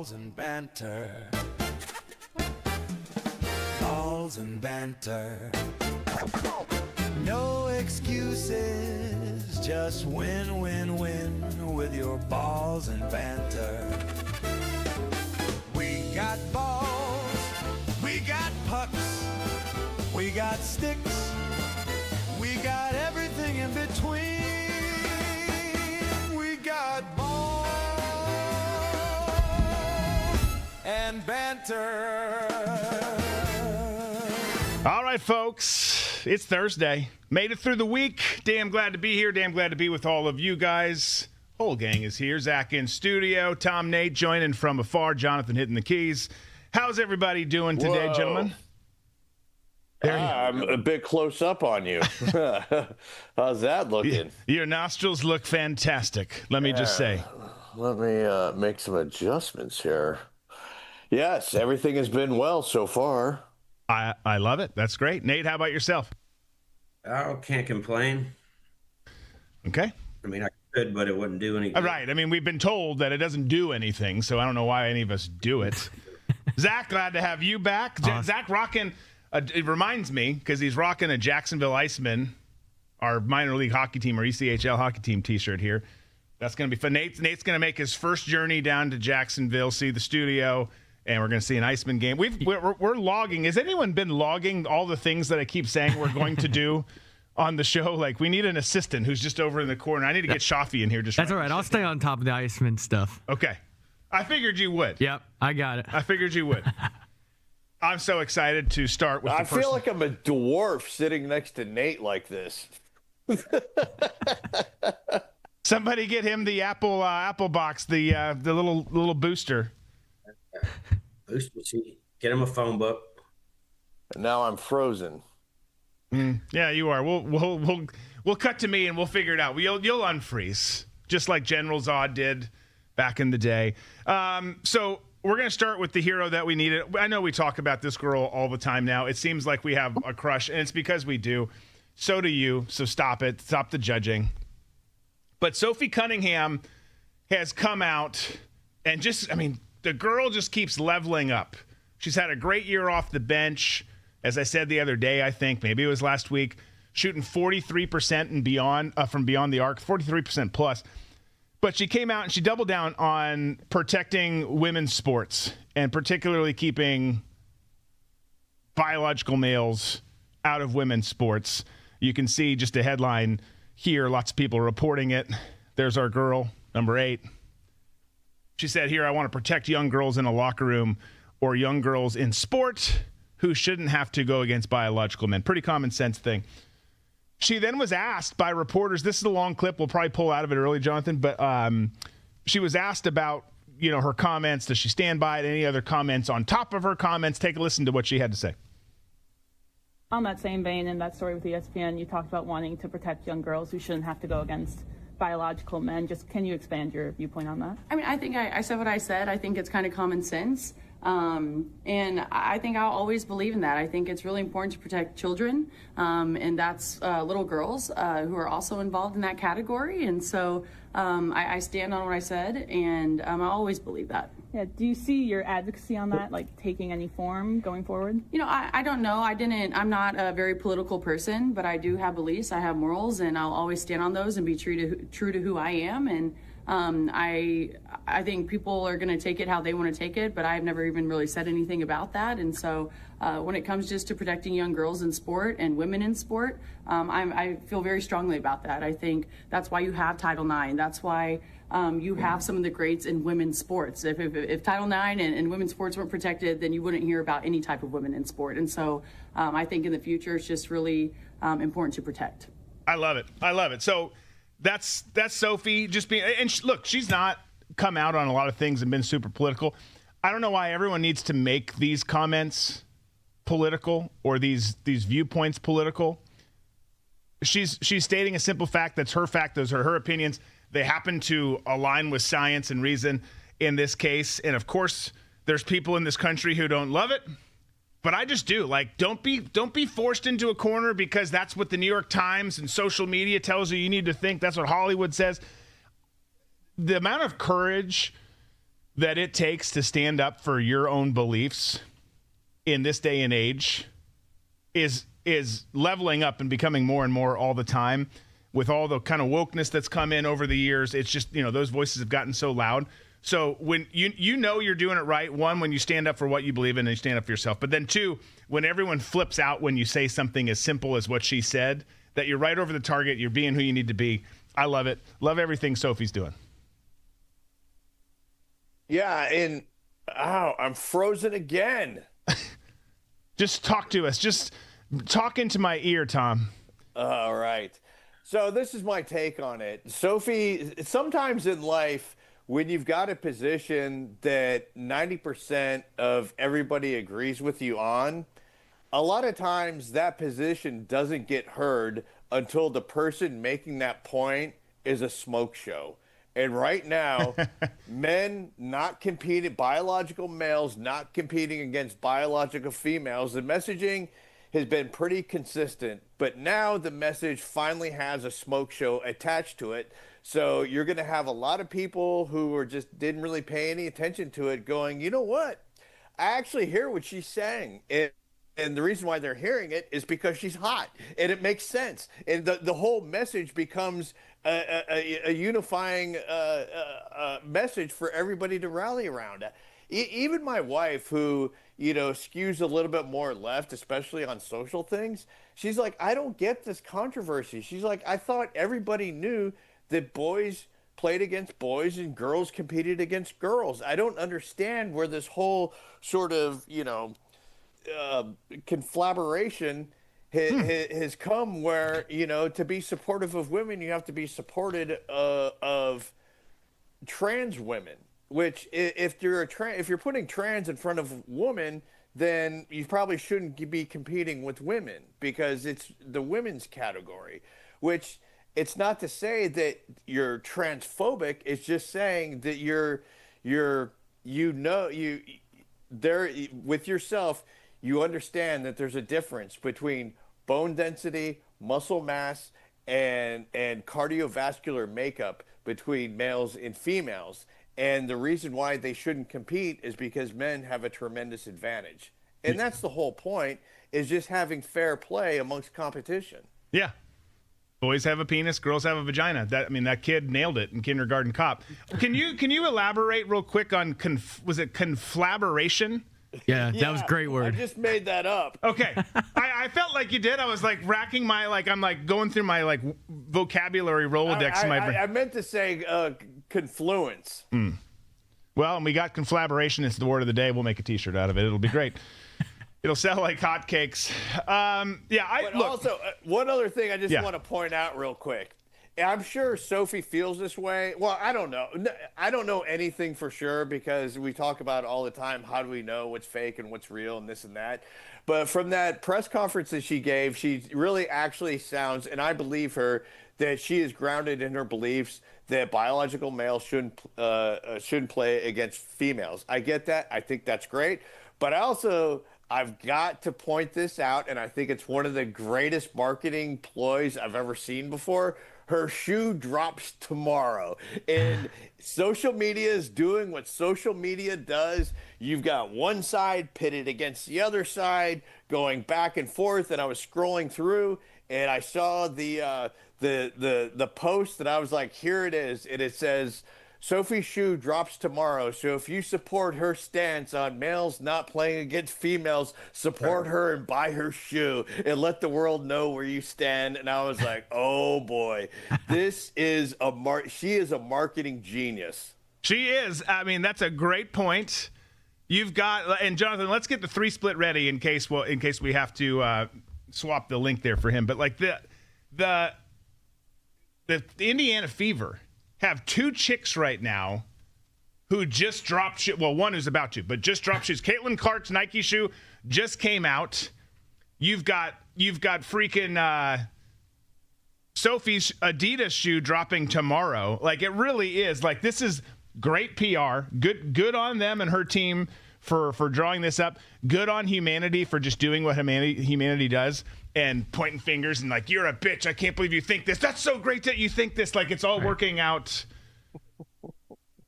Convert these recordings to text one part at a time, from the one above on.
Balls and banter. Balls and banter. No excuses, just win, win, win with your balls and banter. We got balls, we got pucks, we got sticks, we got everything in between. We got balls and banter. All right, folks, it's Thursday. Made it through the week. Damn glad to be here. Damn glad to be with all of you guys. Whole gang is here. Zach in studio. Tom, Nate joining from afar. Jonathan hitting the keys. How's everybody doing today, gentlemen? I'm a bit close up on you. How's that looking? Your nostrils look fantastic, let me just say. Let me make some adjustments here. Yes, everything has been well so far. I love it. That's great. Nate, how about yourself? Oh, can't complain. Okay. I mean, I could, but it wouldn't do any good. Right. I mean, we've been told that it doesn't do anything, so I don't know why any of us do it. Zach, glad to have you back. Zach rocking, it reminds me, because he's rocking a Jacksonville Iceman, our minor league hockey team, or ECHL hockey team t-shirt here. That's going to be fun. Nate's going to make his first journey down to Jacksonville, see the studio, and we're going to see an Iceman game. We're logging. Has anyone been logging all the things that I keep saying we're going to do on the show? Like, we need an assistant who's just over in the corner. I need to get Sophie in here. That's all right. I'll stay on top of the Iceman stuff. Okay. I figured you would. Yep, I got it. I figured you would. I'm so excited to start with I feel like I'm a dwarf sitting next to Nate like this. Somebody get him the Apple box, the little booster. Booster seat. Get him a phone book. And now I'm frozen. Yeah, you are. We'll cut to me and we'll figure it out. You'll unfreeze, just like General Zod did back in the day. So we're going to start with the hero that we needed. I know we talk about this girl all the time now. It seems like we have a crush, and it's because we do. So do you. So stop it. Stop the judging. But Sophie Cunningham has come out and the girl just keeps leveling up. She's had a great year off the bench. As I said the other day, I think, maybe it was last week, shooting 43% and beyond from beyond the arc, 43% plus. But she came out and she doubled down on protecting women's sports and particularly keeping biological males out of women's sports. You can see just a headline here. Lots of people reporting it. There's our girl, number 8. She said here, I want to protect young girls in a locker room or young girls in sport who shouldn't have to go against biological men. Pretty common sense thing. She then was asked by reporters, this is a long clip, we'll probably pull out of it early, Jonathan, but she was asked about, her comments. Does she stand by it? Any other comments on top of her comments? Take a listen to what she had to say. On that same vein, in that story with ESPN, you talked about wanting to protect young girls who shouldn't have to go against biological men. Just can you expand your viewpoint on that? I mean, I think I said what I said. I think it's kind of common sense. And I think I'll always believe in that. I think it's really important to protect children, and that's little girls who are also involved in that category. And so I stand on what I said, and I always believe that. Yeah. Do you see your advocacy on that, like, taking any form going forward? I don't know. I'm not a very political person, but I do have beliefs. I have morals, and I'll always stand on those and be true to who I am. And I think people are going to take it how they want to take it, but I've never even really said anything about that. And so when it comes just to protecting young girls in sport and women in sport, I feel very strongly about that. I think that's why you have Title IX. That's why you have some of the greats in women's sports. If Title IX and women's sports weren't protected, then you wouldn't hear about any type of women in sport. And so I think in the future, it's just really important to protect. I love it. So that's Sophie just being, and look, she's not come out on a lot of things and been super political. I don't know why everyone needs to make these comments political or these viewpoints political. She's stating a simple fact. That's her fact. Those are her opinions. They happen to align with science and reason in this case. And of course, there's people in this country who don't love it, but I just do. Like, don't be forced into a corner because that's what the New York Times and social media tells you need to think. That's what Hollywood says. The amount of courage that it takes to stand up for your own beliefs in this day and age is leveling up and becoming more and more all the time with all the kind of wokeness that's come in over the years. It's just, those voices have gotten so loud. So when you know you're doing it right, one, when you stand up for what you believe in and you stand up for yourself, but then two, when everyone flips out when you say something as simple as what she said, that you're right over the target, you're being who you need to be. I love it. Love everything Sophie's doing. Yeah, and I'm frozen again. Just talk to us. Just talk into my ear, Tom. All right. So this is my take on it. Sophie, sometimes in life, when you've got a position that 90% of everybody agrees with you on, a lot of times that position doesn't get heard until the person making that point is a smoke show. And right now, men not competing, biological males not competing against biological females, the messaging has been pretty consistent. But now the message finally has a smoke show attached to it. So you're going to have a lot of people who are just didn't really pay any attention to it going, you know what? I actually hear what she's saying. And the reason why they're hearing it is because she's hot and it makes sense. And the whole message becomes a unifying message for everybody to rally around. Even my wife, who, skews a little bit more left, especially on social things, she's like, I don't get this controversy. She's like, I thought everybody knew that boys played against boys and girls competed against girls. I don't understand where this whole sort of, conflagration has come where, to be supportive of women, you have to be supported of trans women, which if you're putting trans in front of woman, then you probably shouldn't be competing with women because it's the women's category, which it's not to say that you're transphobic. It's just saying that with yourself, you understand that there's a difference between bone density, muscle mass, and cardiovascular makeup between males and females. And the reason why they shouldn't compete is because men have a tremendous advantage. And that's the whole point, is just having fair play amongst competition. Yeah. Boys have a penis, girls have a vagina. That kid nailed it in Kindergarten Cop. Can you elaborate real quick on was it conflagration? Yeah, that was a great word. I just made that up. Okay. I felt like you did. I was like racking I'm like going through my vocabulary Rolodex. I meant to say confluence. Well, and we got conflagration. It's the word of the day. We'll make a t-shirt out of it. It'll be great. It'll sell like hotcakes. Also, one other thing I just want to point out real quick. I'm sure Sophie feels this way. Well, I don't know. I don't know anything for sure because we talk about it all the time. How do we know what's fake and what's real and this and that? But from that press conference that she gave, she really actually sounds, and I believe her, that she is grounded in her beliefs that biological males shouldn't play against females. I get that. I think that's great. But I've got to point this out, and I think it's one of the greatest marketing ploys I've ever seen before. Her shoe drops tomorrow, and social media is doing what social media does. You've got one side pitted against the other side, going back and forth. And I was scrolling through, and I saw the post, and I was like, "Here it is," and it says, Sophie's shoe drops tomorrow, so if you support her stance on males not playing against females, support her and buy her shoe and let the world know where you stand. And I was like, oh boy, she is a marketing genius. She is. That's a great point. You've got, and Jonathan, let's get the 3-split ready in case we have to swap the link there for him. But like the Indiana Fever have 2 chicks right now who just dropped shoes. Well, one who's about to, but just dropped shoes. Caitlin Clark's Nike shoe just came out. You've got freaking Sophie's Adidas shoe dropping tomorrow. Like, it really is. Like, this is great PR. Good on them and her team for drawing this up. Good on humanity for just doing what humanity does and pointing fingers and like, you're a bitch. I can't believe you think this. That's so great that you think this. Like, it's all working out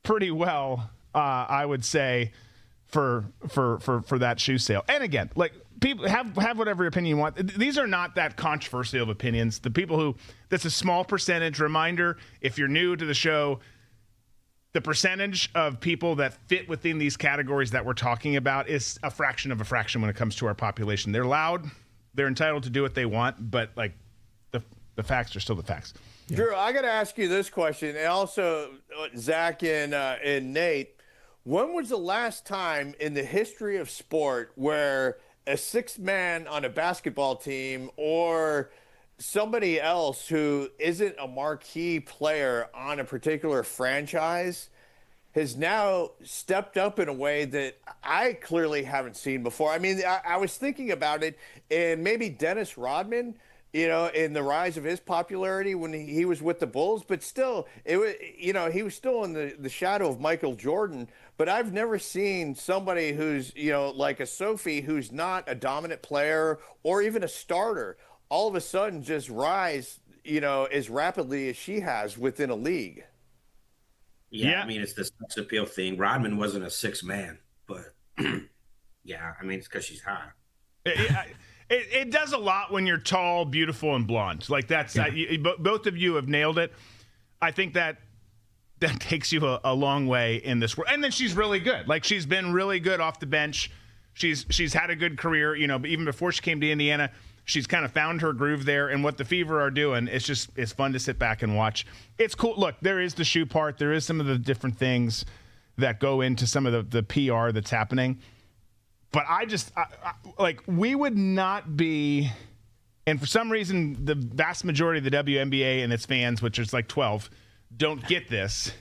pretty well. I would say, for that shoe sale. And again, like, people have whatever opinion you want. These are not that controversial of opinions. The people who, that's a small percentage. Reminder, if you're new to the show, the percentage of people that fit within these categories that we're talking about is a fraction of a fraction when it comes to our population. They're loud. They're entitled to do what they want, but like the facts are still the facts. Yeah. Drew, I got to ask you this question, and also Zach and Nate. When was the last time in the history of sport where a sixth man on a basketball team or somebody else who isn't a marquee player on a particular franchise has now stepped up in a way that I clearly haven't seen before? I mean, I was thinking about it, and maybe Dennis Rodman, you know, in the rise of his popularity when he was with the Bulls, but still, it was, you know, he was still in the shadow of Michael Jordan. But I've never seen somebody who's, you know, like a Sophie, who's not a dominant player or even a starter, all of a sudden just rise, you know, as rapidly as she has within a league. Yeah, I mean, it's the sex appeal thing. Rodman wasn't a sixth man, but yeah, I mean, it's because she's hot. It does a lot when you're tall, beautiful, and blonde. Like, that's both of you have nailed it. I think that takes you a long way in this world. And then she's really good. Like, she's been really good off the bench. She's had a good career, you know, but even before she came to Indiana, she's kind of found her groove there. And what the Fever are doing, it's fun to sit back and watch. It's cool. Look, there is the shoe part. There is some of the different things that go into some of the PR that's happening. But like, we would not be, and for some reason, the vast majority of the WNBA and its fans, which is like 12, don't get this.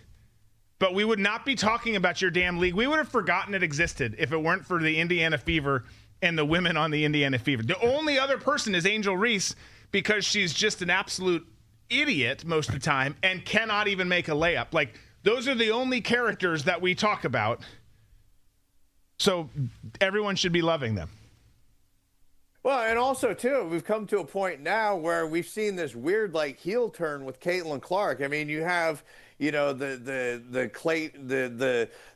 But we would not be talking about your damn league. We would have forgotten it existed if it weren't for the Indiana Fever and the women on the Indiana Fever. The only other person is Angel Reese, because she's just an absolute idiot most of the time and cannot even make a layup. Like, those are the only characters that we talk about. So everyone should be loving them. Well, and also, too, we've come to a point now where we've seen this weird, like, heel turn with Caitlin Clark. I mean, you have, you know, the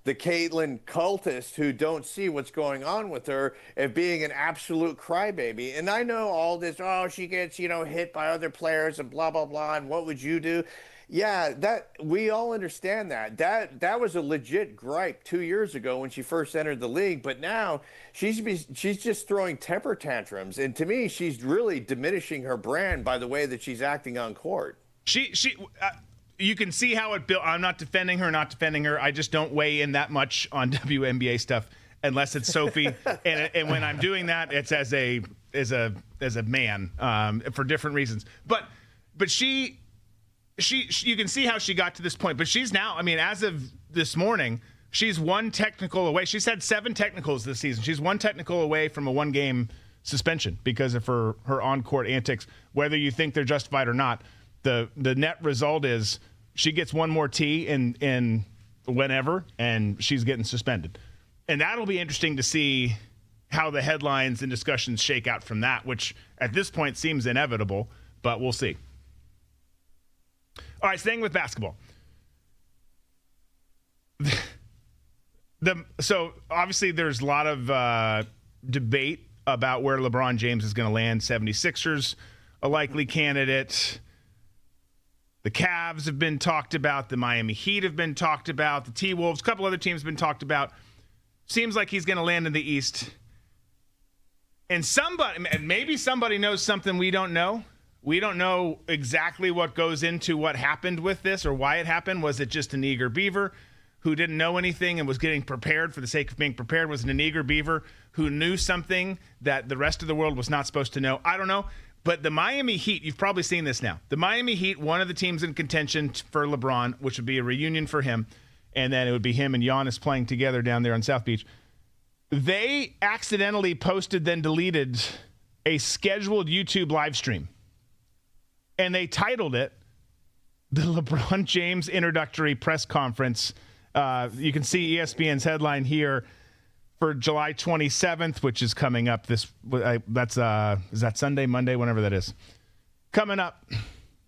Caitlin cultists who don't see what's going on with her of being an absolute crybaby. And I know all this, oh, she gets, you know, hit by other players and blah, blah, blah, and what would you do? Yeah, that we all understand that. That was a legit gripe 2 years ago when she first entered the league, but now she's just throwing temper tantrums, and to me, she's really diminishing her brand by the way that she's acting on court. You can see how it built. I'm not defending her. I just don't weigh in that much on WNBA stuff unless it's Sophie, and when I'm doing that, it's as a man for different reasons. But she. You can see how she got to this point, but she's now, I mean, as of this morning, she's one technical away. She's had 7 technicals this season. She's one technical away from a 1-game suspension because of her on-court antics. Whether you think they're justified or not, the net result is she gets one more tee in whenever, and she's getting suspended. And that'll be interesting to see how the headlines and discussions shake out from that, which at this point seems inevitable, but we'll see. All right, staying with basketball. So obviously there's a lot of debate about where LeBron James is going to land. 76ers, a likely candidate. The Cavs have been talked about. The Miami Heat have been talked about. The T-Wolves, a couple other teams have been talked about. Seems like he's going to land in the East. And maybe somebody knows something we don't know. We don't know exactly what goes into what happened with this or why it happened. Was it just an eager beaver who didn't know anything and was getting prepared for the sake of being prepared? Was it an eager beaver who knew something that the rest of the world was not supposed to know? I don't know. But the Miami Heat, you've probably seen this now. The Miami Heat, one of the teams in contention for LeBron, which would be a reunion for him, and then it would be him and Giannis playing together down there on South Beach. They accidentally posted, then deleted a scheduled YouTube live stream. And they titled it the LeBron James Introductory Press Conference. You can see ESPN's headline here for July 27th, which is coming up. Is that Sunday, Monday, whenever that is. Coming up,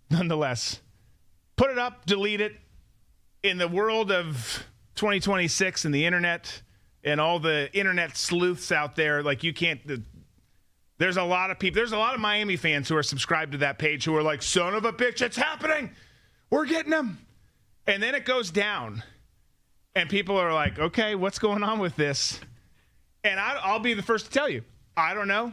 nonetheless. Put it up, delete it. In the world of 2026 and the internet and all the internet sleuths out there. Like, you can't. There's a lot of people. There's a lot of Miami fans who are subscribed to that page who are like, son of a bitch, it's happening. We're getting them. And then it goes down. And people are like, okay, what's going on with this? And I'll be the first to tell you, I don't know.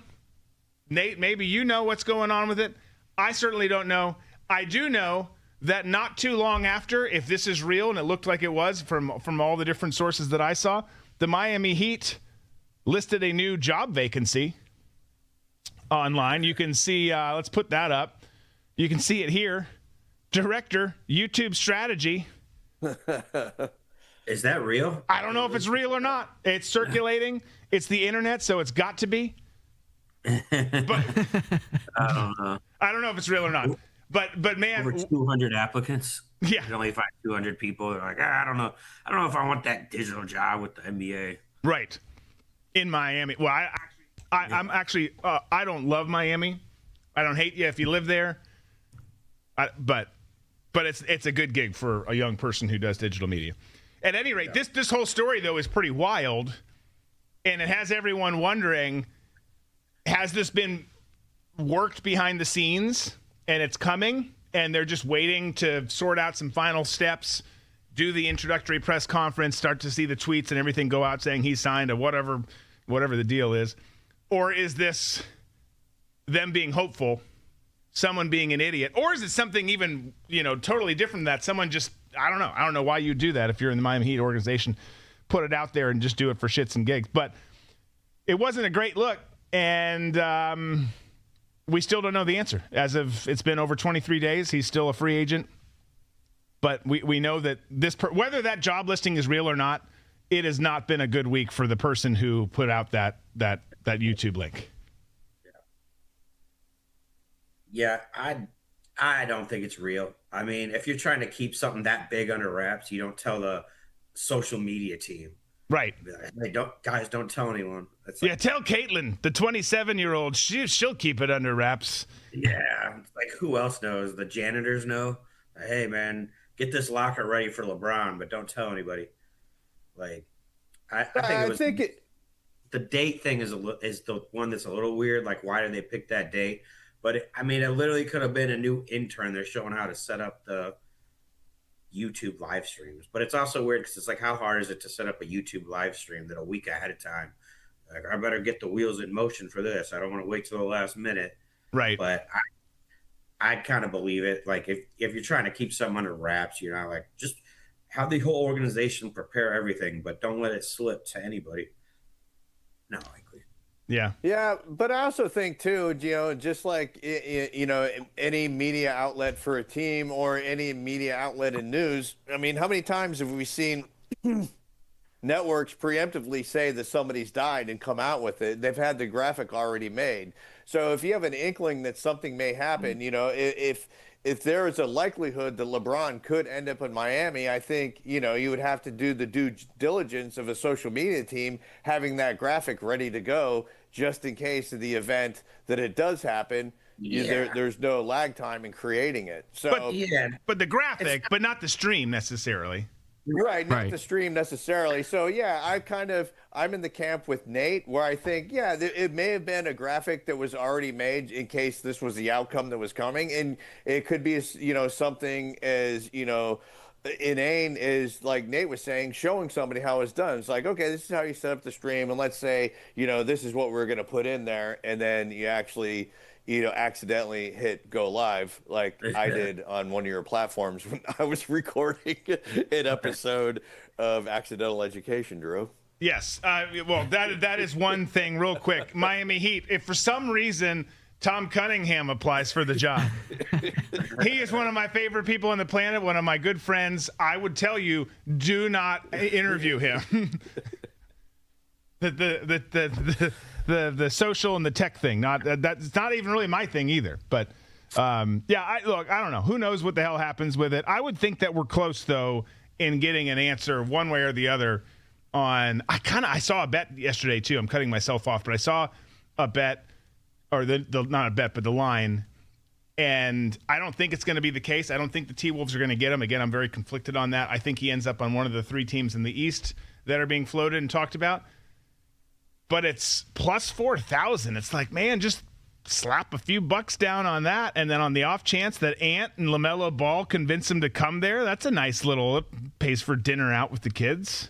Nate, maybe you know what's going on with it. I certainly don't know. I do know that not too long after, if this is real, and it looked like it was from all the different sources that I saw, the Miami Heat listed a new job vacancy online. You can see, let's put that up. You can see it here. Director, YouTube strategy. Is that real? I don't know if it's real or not. It's circulating. It's the internet, so it's got to be. But I don't know. I don't know if it's real or not. But man, Over 200 applicants. Yeah. You only find 200 people. They're like, I don't know. I don't know if I want that digital job with the NBA. right in Miami. Well, I'm actually I don't love Miami. I don't hate you if you live there. But it's a good gig for a young person who does digital media. At any rate, this whole story though is pretty wild, and it has everyone wondering: has this been worked behind the scenes, and it's coming, and they're just waiting to sort out some final steps, do the introductory press conference, start to see the tweets and everything go out saying he signed, or whatever the deal is, or is this them being hopeful? Someone being an idiot, or is it something even, totally different than that? Someone just, I don't know why you do that if you're in the Miami Heat organization, put it out there and just do it for shits and gigs. But it wasn't a great look, and we still don't know the answer. As of, it's been over 23 days, he's still a free agent. But we know that whether that job listing is real or not, it has not been a good week for the person who put out that YouTube link. Yeah, I don't think it's real. I mean, if you're trying to keep something that big under wraps, you don't tell the social media team. Right. Hey, don't tell anyone. Yeah, tell Caitlin, the 27-year-old, she'll keep it under wraps. Yeah, like who else knows? The janitors know. Hey, man, get this locker ready for LeBron, but don't tell anybody. Like, I think the date thing is the one that's a little weird. Like, why did they pick that date? But it literally could have been a new intern. They're showing how to set up the YouTube live streams. But it's also weird because it's like, how hard is it to set up a YouTube live stream that a week ahead of time? Like, I better get the wheels in motion for this. I don't want to wait till the last minute. Right. But I kind of believe it. Like, if you're trying to keep something under wraps, like, just have the whole organization prepare everything, but don't let it slip to anybody. No, I agree. Yeah. Yeah, but I also think too, just like any media outlet for a team or any media outlet in news. I mean, how many times have we seen networks preemptively say that somebody's died and come out with it? They've had the graphic already made. So if you have an inkling that something may happen, if there is a likelihood that LeBron could end up in Miami, I think, you would have to do the due diligence of a social media team having that graphic ready to go just in case of the event that it does happen. Yeah. There's no lag time in creating it. So, but the graphic, but not the stream necessarily. Right, not the stream necessarily. So, yeah, I'm in the camp with Nate where I think, it may have been a graphic that was already made in case this was the outcome that was coming. And it could be, something as, inane is, like Nate was saying, showing somebody how it's done. It's like, okay, this is how you set up the stream. And let's say, this is what we're going to put in there. And then you actually accidentally hit go live like I did on one of your platforms when I was recording an episode of Accidental Education, Drew. Yes. Well, that is one thing real quick. Miami Heat, if for some reason Tom Cunningham applies for the job, he is one of my favorite people on the planet, one of my good friends. I would tell you, do not interview him. The social and the tech thing, that's not even really my thing either. But I don't know. Who knows what the hell happens with it? I would think that we're close though in getting an answer one way or the other on. I saw a bet yesterday too. I'm cutting myself off, but I saw a bet, or not a bet, but the line. And I don't think it's going to be the case. I don't think the T-Wolves are going to get him. Again, I'm very conflicted on that. I think he ends up on one of the 3 teams in the East that are being floated and talked about. But it's plus 4,000. It's like, man, just slap a few bucks down on that. And then on the off chance that Ant and LaMelo Ball convince him to come there, that's a nice little, it pays for dinner out with the kids.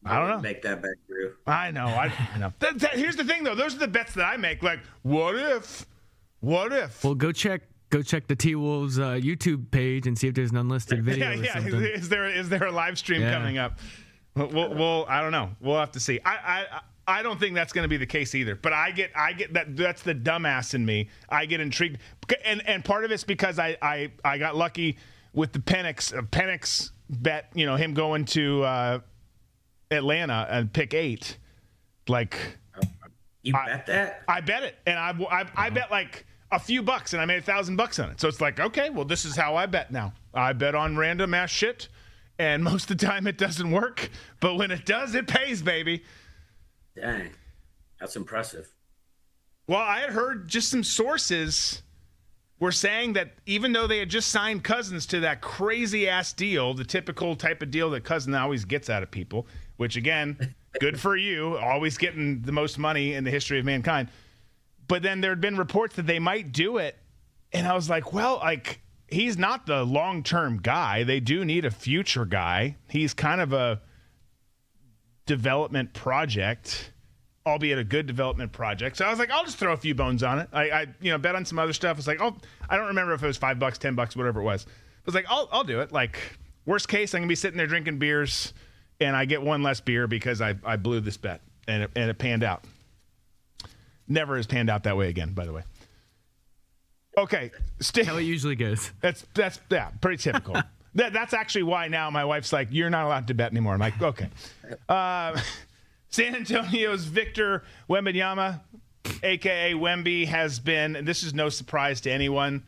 I don't know. Make that back through. I know. I know. Here's the thing, though. Those are the bets that I make. Like, what if? What if? Well, go check the T-Wolves YouTube page and see if there's an unlisted video. Yeah. Or something. Is there a live stream coming up? We'll I don't know. We'll have to see. I don't think that's going to be the case either. But I get that. That's the dumbass in me. I get intrigued, and part of it's because I got lucky with the Penix bet. You know, him going to Atlanta and pick 8. Like, you bet that? I bet it, and I bet like a few bucks, and I made $1,000 on it. So it's like, okay, well, this is how I bet now. I bet on random ass shit, and most of the time it doesn't work, but when it does, it pays, baby. Dang, that's impressive. Well, I had heard just some sources were saying that even though they had just signed Cousins to that crazy ass deal, the typical type of deal that Cousins always gets out of people, which again, good for you, always getting the most money in the history of mankind. But then there had been reports that they might do it. And I was like, well, like, he's not the long-term guy. They do need a future guy. He's kind of a development project, albeit a good development project. So I was like, I'll just throw a few bones on it. I bet on some other stuff. It's like, I don't remember if it was $5, $10, whatever it was. I was like, I'll do it. Like, worst case, I'm gonna be sitting there drinking beers, and I get one less beer because I blew this bet, and it panned out. Never has panned out that way again, by the way. Okay, How it usually goes. That's pretty typical. That's actually why now my wife's like, you're not allowed to bet anymore. I'm like, okay. San Antonio's Victor Wembanyama, a.k.a. Wemby, has been, and this is no surprise to anyone,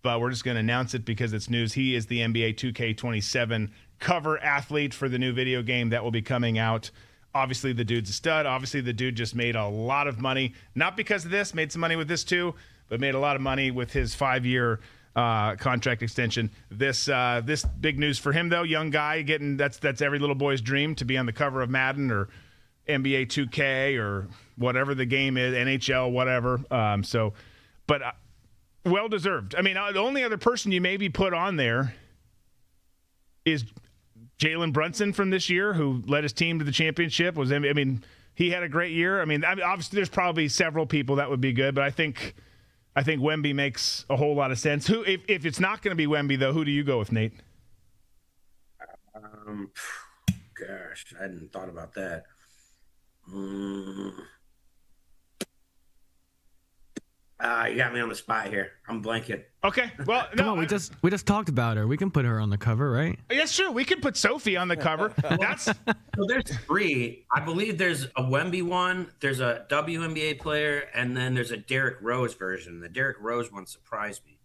but we're just going to announce it because it's news. He is the NBA 2K27 cover athlete for the new video game that will be coming out. Obviously, the dude's a stud. Obviously, the dude just made a lot of money. Not because of this, made some money with this too, but made a lot of money with his 5-year contract extension. This big news for him, though. Young guy getting, that's every little boy's dream, to be on the cover of Madden or NBA 2K or whatever the game is, NHL, whatever. Well deserved. I mean, the only other person you maybe put on there is Jalen Brunson from this year, who led his team to the championship. He had a great year. I mean, obviously there's probably several people that would be good, but I think Wemby makes a whole lot of sense. Who, if it's not going to be Wemby, though, who do you go with, Nate? Gosh, I hadn't thought about that. You got me on the spot here. I'm blanking. Okay, well, Come on, we just talked about her. We can put her on the cover, right? Yes, true. We could put Sophie on the cover. That's So there's 3. I believe there's a Wemby one, there's a WNBA player, and then there's a Derrick Rose version. The Derrick Rose one surprised me.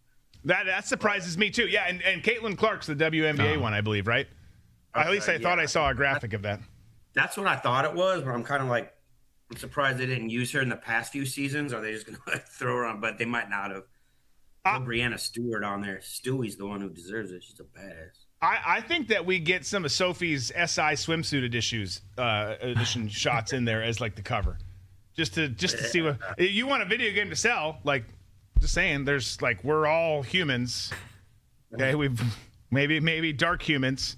that surprises me too. Yeah, and Caitlin Clark's the WNBA one, I believe, right? At least I thought I saw a graphic of that. That's what I thought it was, but I'm kind of like, I'm surprised they didn't use her in the past few seasons. Are they just going to throw her on? But they might not have. Brianna Stewart on there. Stewie's the one who deserves it. She's a badass. I think that we get some of Sophie's SI swimsuit edition shots in there as like the cover, just to see what you want a video game to sell. Like, just saying, there's like, we're all humans. Okay, we've maybe dark humans.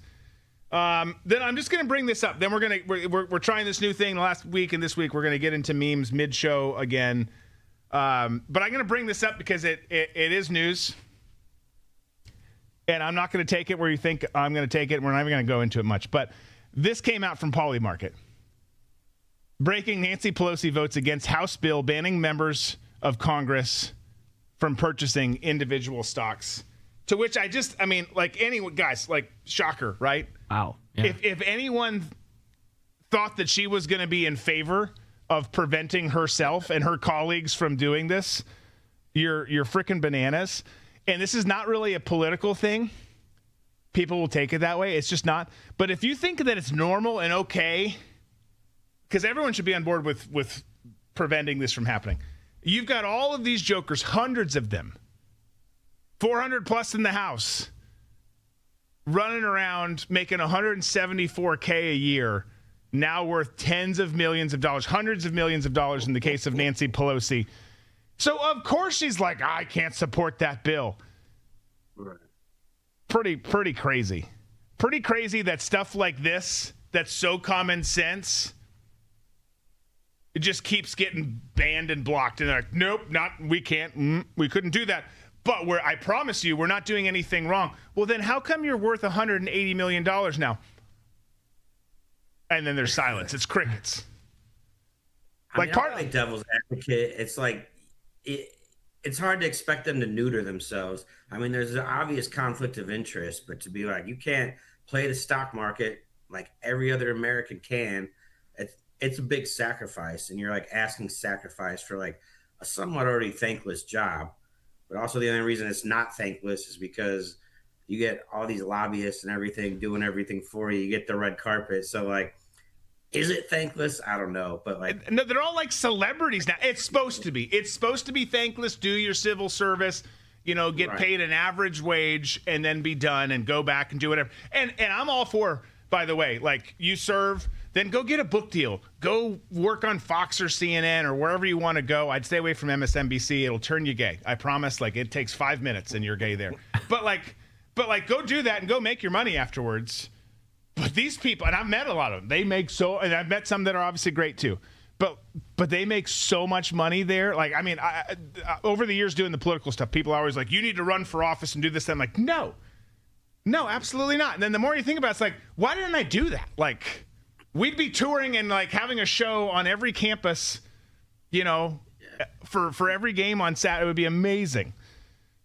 Then I'm just gonna bring this up. Then we're trying this new thing last week, and this week we're gonna get into memes mid-show again. But I'm gonna bring this up because it is news, and I'm not gonna take it where you think I'm gonna take it. We're not even gonna go into it much. But this came out from Polymarket. Breaking: Nancy Pelosi votes against House bill banning members of Congress from purchasing individual stocks. To which guys, shocker, right? Wow. Yeah. If anyone thought that she was going to be in favor of preventing herself and her colleagues from doing this, you're freaking bananas. And this is not really a political thing. People will take it that way. It's just not. But if you think that it's normal and okay, because everyone should be on board with preventing this from happening. You've got all of these jokers, hundreds of them, 400 plus in the house, running around making $174K a year, now worth tens of millions of dollars, hundreds of millions of dollars in the case of Nancy Pelosi. So, of course, she's like, I can't support that bill. Right. Pretty crazy. Pretty crazy that stuff like this, that's so common sense, it just keeps getting banned and blocked. And they're like, nope, we can't. We couldn't do that. But I promise you, we're not doing anything wrong. Well, then how come you're worth $180 million now? And then there's silence. It's crickets. I'm like devil's advocate. It's like it's hard to expect them to neuter themselves. I mean, there's an obvious conflict of interest, but to be like, you can't play the stock market like every other American can. It's a big sacrifice, and you're like asking sacrifice for like a somewhat already thankless job. But also the only reason it's not thankless is because you get all these lobbyists and everything doing everything for you. You get the red carpet. So like, is it thankless? I don't know, but like, no, they're all like celebrities now. It's supposed to be. It's supposed to be thankless. Do your civil service, get paid an average wage, and then be done and go back and do whatever. And I'm all for, by the way, like you serve, then go get a book deal. Go work on Fox or CNN or wherever you want to go. I'd stay away from MSNBC. It'll turn you gay. I promise. Like it takes 5 minutes and you're gay there. But go do that and go make your money afterwards. But these people, and I've met a lot of them, and I've met some that are obviously great too, but they make so much money there. Like, I mean, I over the years doing the political stuff, people are always like, you need to run for office and do this. I'm like, no, absolutely not. And then the more you think about it, it's like, why didn't I do that? Like, we'd be touring and like having a show on every campus, for every game on Saturday. It would be amazing.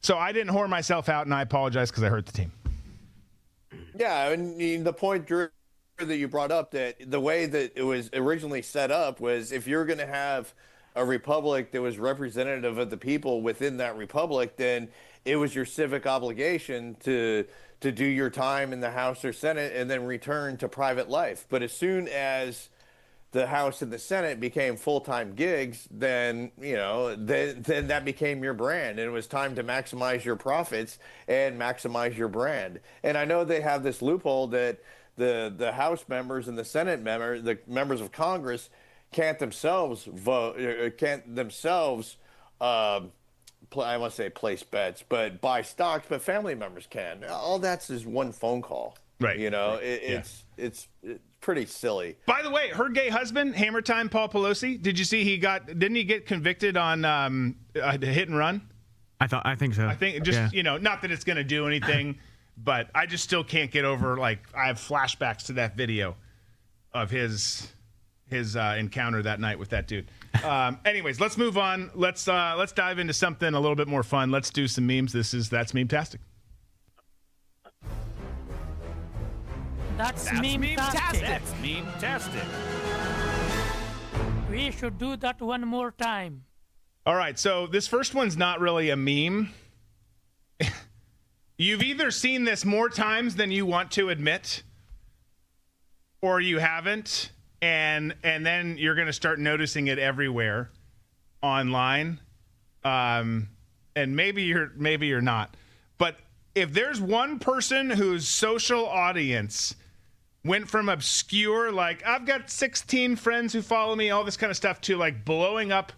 So I didn't whore myself out, and I apologize because I hurt the team. Yeah, and the point, Drew, that you brought up, that the way that it was originally set up was if you're going to have a republic that was representative of the people within that republic, then it was your civic obligation to do your time in the House or Senate and then return to private life. But as soon as the House and the Senate became full-time gigs, then then that became your brand, and it was time to maximize your profits and maximize your brand. And I know they have this loophole that the House members and the Senate the members of Congress can't themselves vote, can't themselves I want to say place bets, but buy stocks, but family members can. All that's is one phone call. Right. It's pretty silly. By the way, her gay husband, Hammer Time Paul Pelosi, did you see didn't he get convicted on hit and run? I think so. I think just, not that it's going to do anything, but I just still can't get over, like, I have flashbacks to that video of his encounter that night with that dude. Anyways, let's move on. Let's dive into something a little bit more fun. Let's do some memes. That's Meme-tastic. That's meme-tastic. That's meme-tastic. We should do that one more time. All right, so this first one's not really a meme. You've either seen this more times than you want to admit, or you haven't, and then you're going to start noticing it everywhere online. And maybe you're not. But if there's one person whose social audience went from obscure, like, I've got 16 friends who follow me, all this kind of stuff, to like blowing up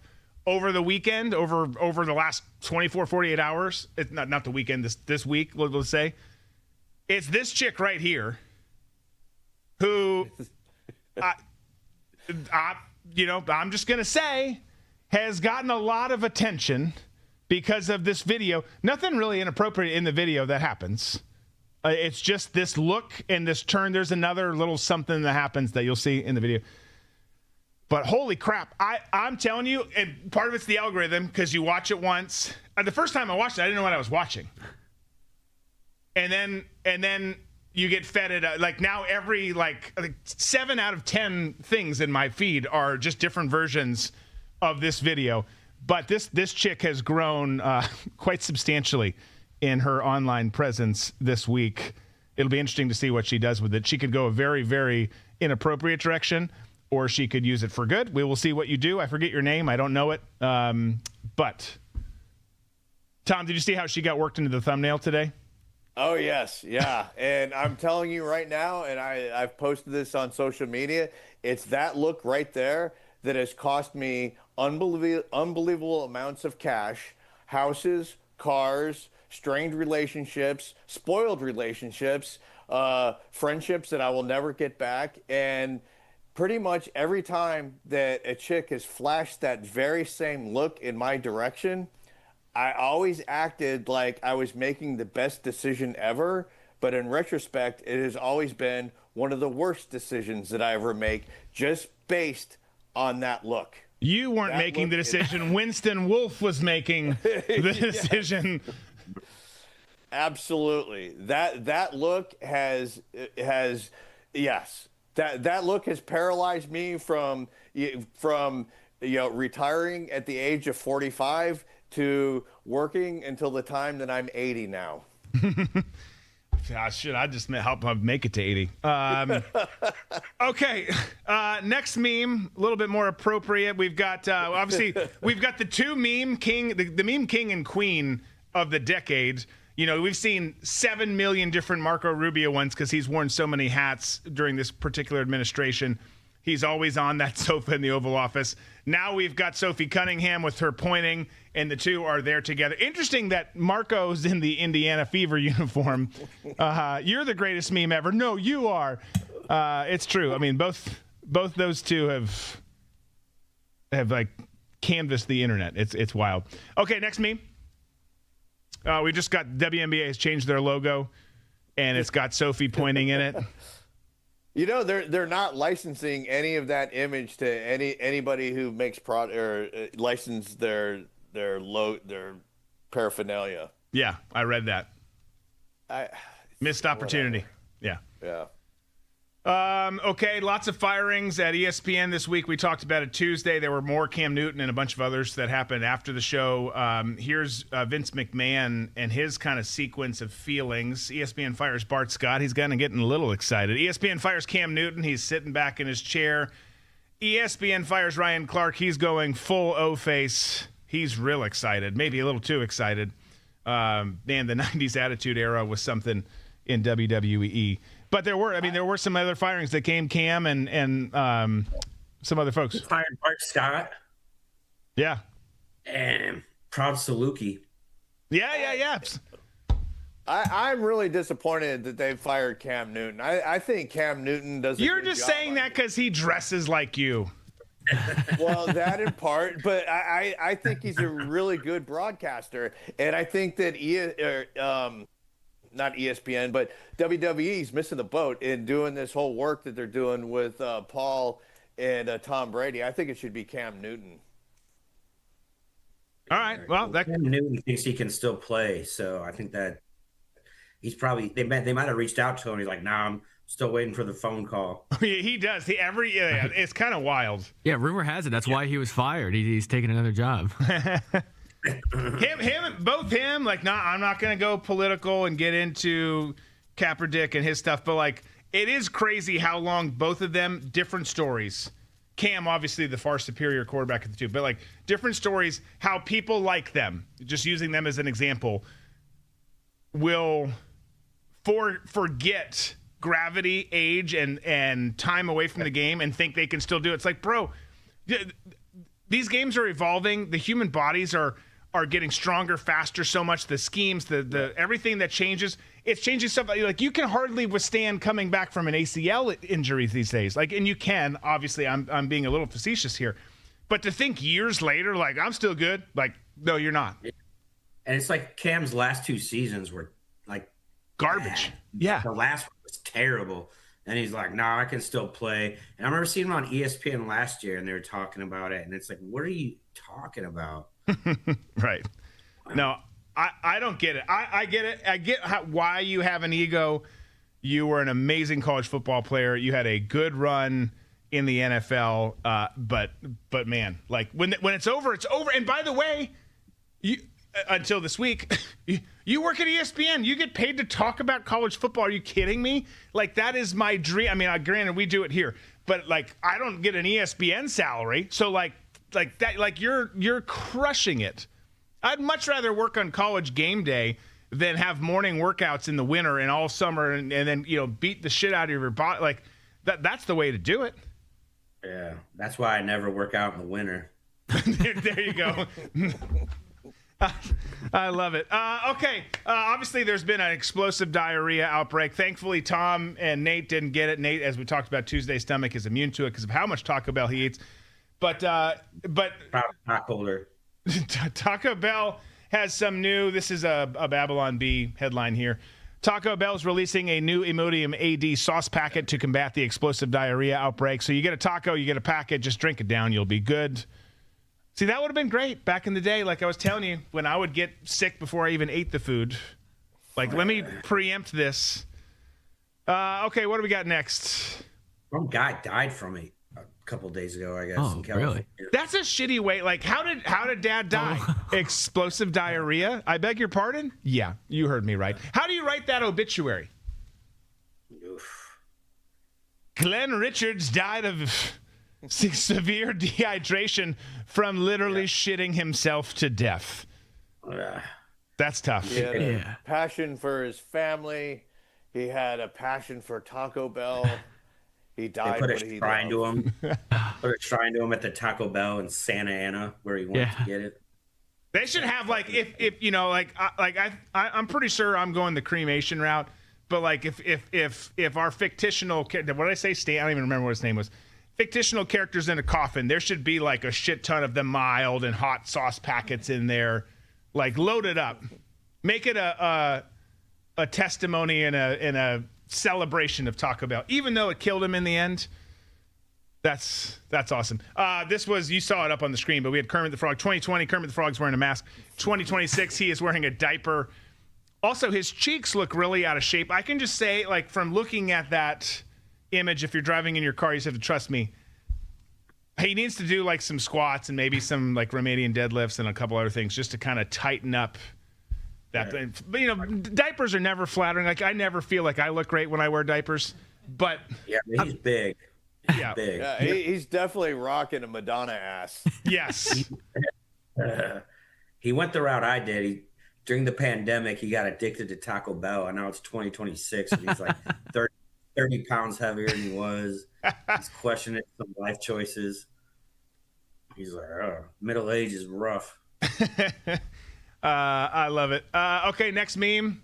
over the weekend, over the last 24, 48 hours. It's not the weekend, this week, let's say. It's this chick right here who, I'm just going to say, has gotten a lot of attention because of this video. Nothing really inappropriate in the video that happens. It's just this look and this turn. There's another little something that happens that you'll see in the video. But holy crap, I'm telling you, and part of it's the algorithm because you watch it once. The first time I watched it, I didn't know what I was watching. And then you get fed it. Like now every like 7 out of 10 things in my feed are just different versions of this video. But this chick has grown quite substantially in her online presence this week. It'll be interesting to see what she does with it. She could go a very, very inappropriate direction, or she could use it for good. We will see what you do. I forget your name. I don't know it. But Tom, did you see how she got worked into the thumbnail today? Oh, yes. Yeah. And I'm telling you right now, and I've posted this on social media, it's that look right there that has cost me unbelievable amounts of cash, houses, cars, strained relationships, spoiled relationships, friendships that I will never get back. And pretty much every time that a chick has flashed that very same look in my direction, I always acted like I was making the best decision ever. But in retrospect, it has always been one of the worst decisions that I ever make, just based on that look. You weren't making the decision. Winston Wolfe was making the decision. Absolutely. That look has yes. That look has paralyzed me from retiring at the age of 45 to working until the time that I'm 80 now. Shit, I just help make it to 80. Okay, next meme, a little bit more appropriate. We've got, obviously, we've got the two meme king, the meme king and queen of the decade. You know, we've seen 7 million different Marco Rubio ones because he's worn so many hats during this particular administration. He's always on that sofa in the Oval Office. Now we've got Sophie Cunningham with her pointing, and the two are there together. Interesting that Marco's in the Indiana Fever uniform. You're the greatest meme ever. No, you are. It's true. I mean, both those two have like canvassed the internet. It's wild. Okay, next meme. We just got WNBA has changed their logo, and it's got Sophie pointing in it. You know, they're not licensing any of that image to anybody who makes license their paraphernalia. Yeah, I read that. Missed opportunity. Whatever. Yeah. Yeah. Okay, lots of firings at ESPN this week. We talked about it Tuesday. There were more Cam Newton and a bunch of others that happened after the show. Here's Vince McMahon and his kind of sequence of feelings. ESPN fires Bart Scott. He's kind of getting a little excited. ESPN fires Cam Newton. He's sitting back in his chair. ESPN fires Ryan Clark. He's going full O-face. He's real excited, maybe a little too excited. Man, the 90s Attitude Era was something in WWE. But there were some other firings that came Cam and some other folks. Fired Bart Scott. Yeah. And Proud Saluki. Yeah. I'm really disappointed that they fired Cam Newton. I think Cam Newton does. You're just saying that because he dresses like you. Well, that in part, but I think he's a really good broadcaster, and I think that not ESPN, but WWE's missing the boat in doing this whole work that they're doing with Paul and Tom Brady. I think it should be Cam Newton. All right. Well, Cam Newton thinks he can still play, so I think that he's probably they might have reached out to him. He's like, "Nah, I'm still waiting for the phone call." He does. It's kind of wild. Yeah, rumor has it that's why he was fired. He's taking another job. Both him, like, nah, I'm not going to go political and get into Kaepernick and his stuff, but, like, it is crazy how long both of them, different stories. Cam, obviously, the far superior quarterback of the two, but, like, different stories, how people like them, just using them as an example, will forget gravity, age, and time away from the game and think they can still do it. It's like, bro, these games are evolving. The human bodies are getting stronger, faster, so much. The schemes, the everything that changes, it's changing stuff. Like, you can hardly withstand coming back from an ACL injury these days. Like, and you can, obviously, I'm being a little facetious here, but to think years later, like, I'm still good. Like, no, you're not. And it's like Cam's last 2 seasons were like garbage. bad. Yeah. The last one was terrible. And he's like, "Nah, I can still play." And I remember seeing him on ESPN last year, and they were talking about it. And it's like, what are you talking about? Right. No, I don't get it. I get it. I get why you have an ego. You were an amazing college football player. You had a good run in the NFL. But man, like, when it's over, it's over. And by the way, until this week, you work at ESPN. You get paid to talk about college football. Are you kidding me? Like, that is my dream. I mean, granted, we do it here, but like, I don't get an ESPN salary. So like that, like you're crushing it. I'd much rather work on College Game Day than have morning workouts in the winter and all summer and then, beat the shit out of your body. Like that's the way to do it. Yeah. That's why I never work out in the winter. There you go. I love it. Okay. Obviously, there's been an explosive diarrhea outbreak. Thankfully, Tom and Nate didn't get it. Nate, as we talked about Tuesday's stomach, is immune to it because of how much Taco Bell he eats. But Hot holder. Taco Bell has some new. This is a Babylon Bee headline here. Taco Bell is releasing a new Imodium AD sauce packet to combat the explosive diarrhea outbreak. So you get a taco, you get a packet, just drink it down. You'll be good. See, that would have been great back in the day. Like I was telling you, when I would get sick before I even ate the food. Like, let me preempt this. Okay, what do we got next? Some guy died from it a couple days ago, I guess. Oh, in California. really? That's a shitty way. Like, how did Dad die? Explosive diarrhea? I beg your pardon? Yeah, you heard me right. How do you write that obituary? Oof. Glenn Richards died of severe dehydration from literally shitting himself to death. That's tough. He had a passion for his family. He had a passion for Taco Bell. He died. They put a shrine to him. Put a shrine to him at the Taco Bell in Santa Ana where he went to get it. They should have like I'm pretty sure I'm going the cremation route, but like if our fictional character, what did I say? Stan? I don't even remember what his name was. Fictional characters in a coffin, there should be like a shit ton of the mild and hot sauce packets in there, like loaded up. Make it a testimony and a celebration of Taco Bell, even though it killed him in the end. That's awesome. This was, you saw it up on the screen, but we had Kermit the Frog 2020. Kermit the Frog's wearing a mask. 2026, he is wearing a diaper. Also, his cheeks look really out of shape. I can just say, like, from looking at that image, if you're driving in your car, you just have to trust me. He needs to do like some squats and maybe some like Romanian deadlifts and a couple other things just to kind of tighten up that. Yeah. But diapers are never flattering. Like, I never feel like I look great when I wear diapers. But yeah, he's big. He's big. Yeah, he's definitely rocking a Madonna ass. Yes. He went the route I did. During the pandemic, he got addicted to Taco Bell, and now it's 2026, and he's like 30 pounds heavier than he was. He's questioning some life choices. He's like, oh, middle age is rough. I love it. Okay, next meme.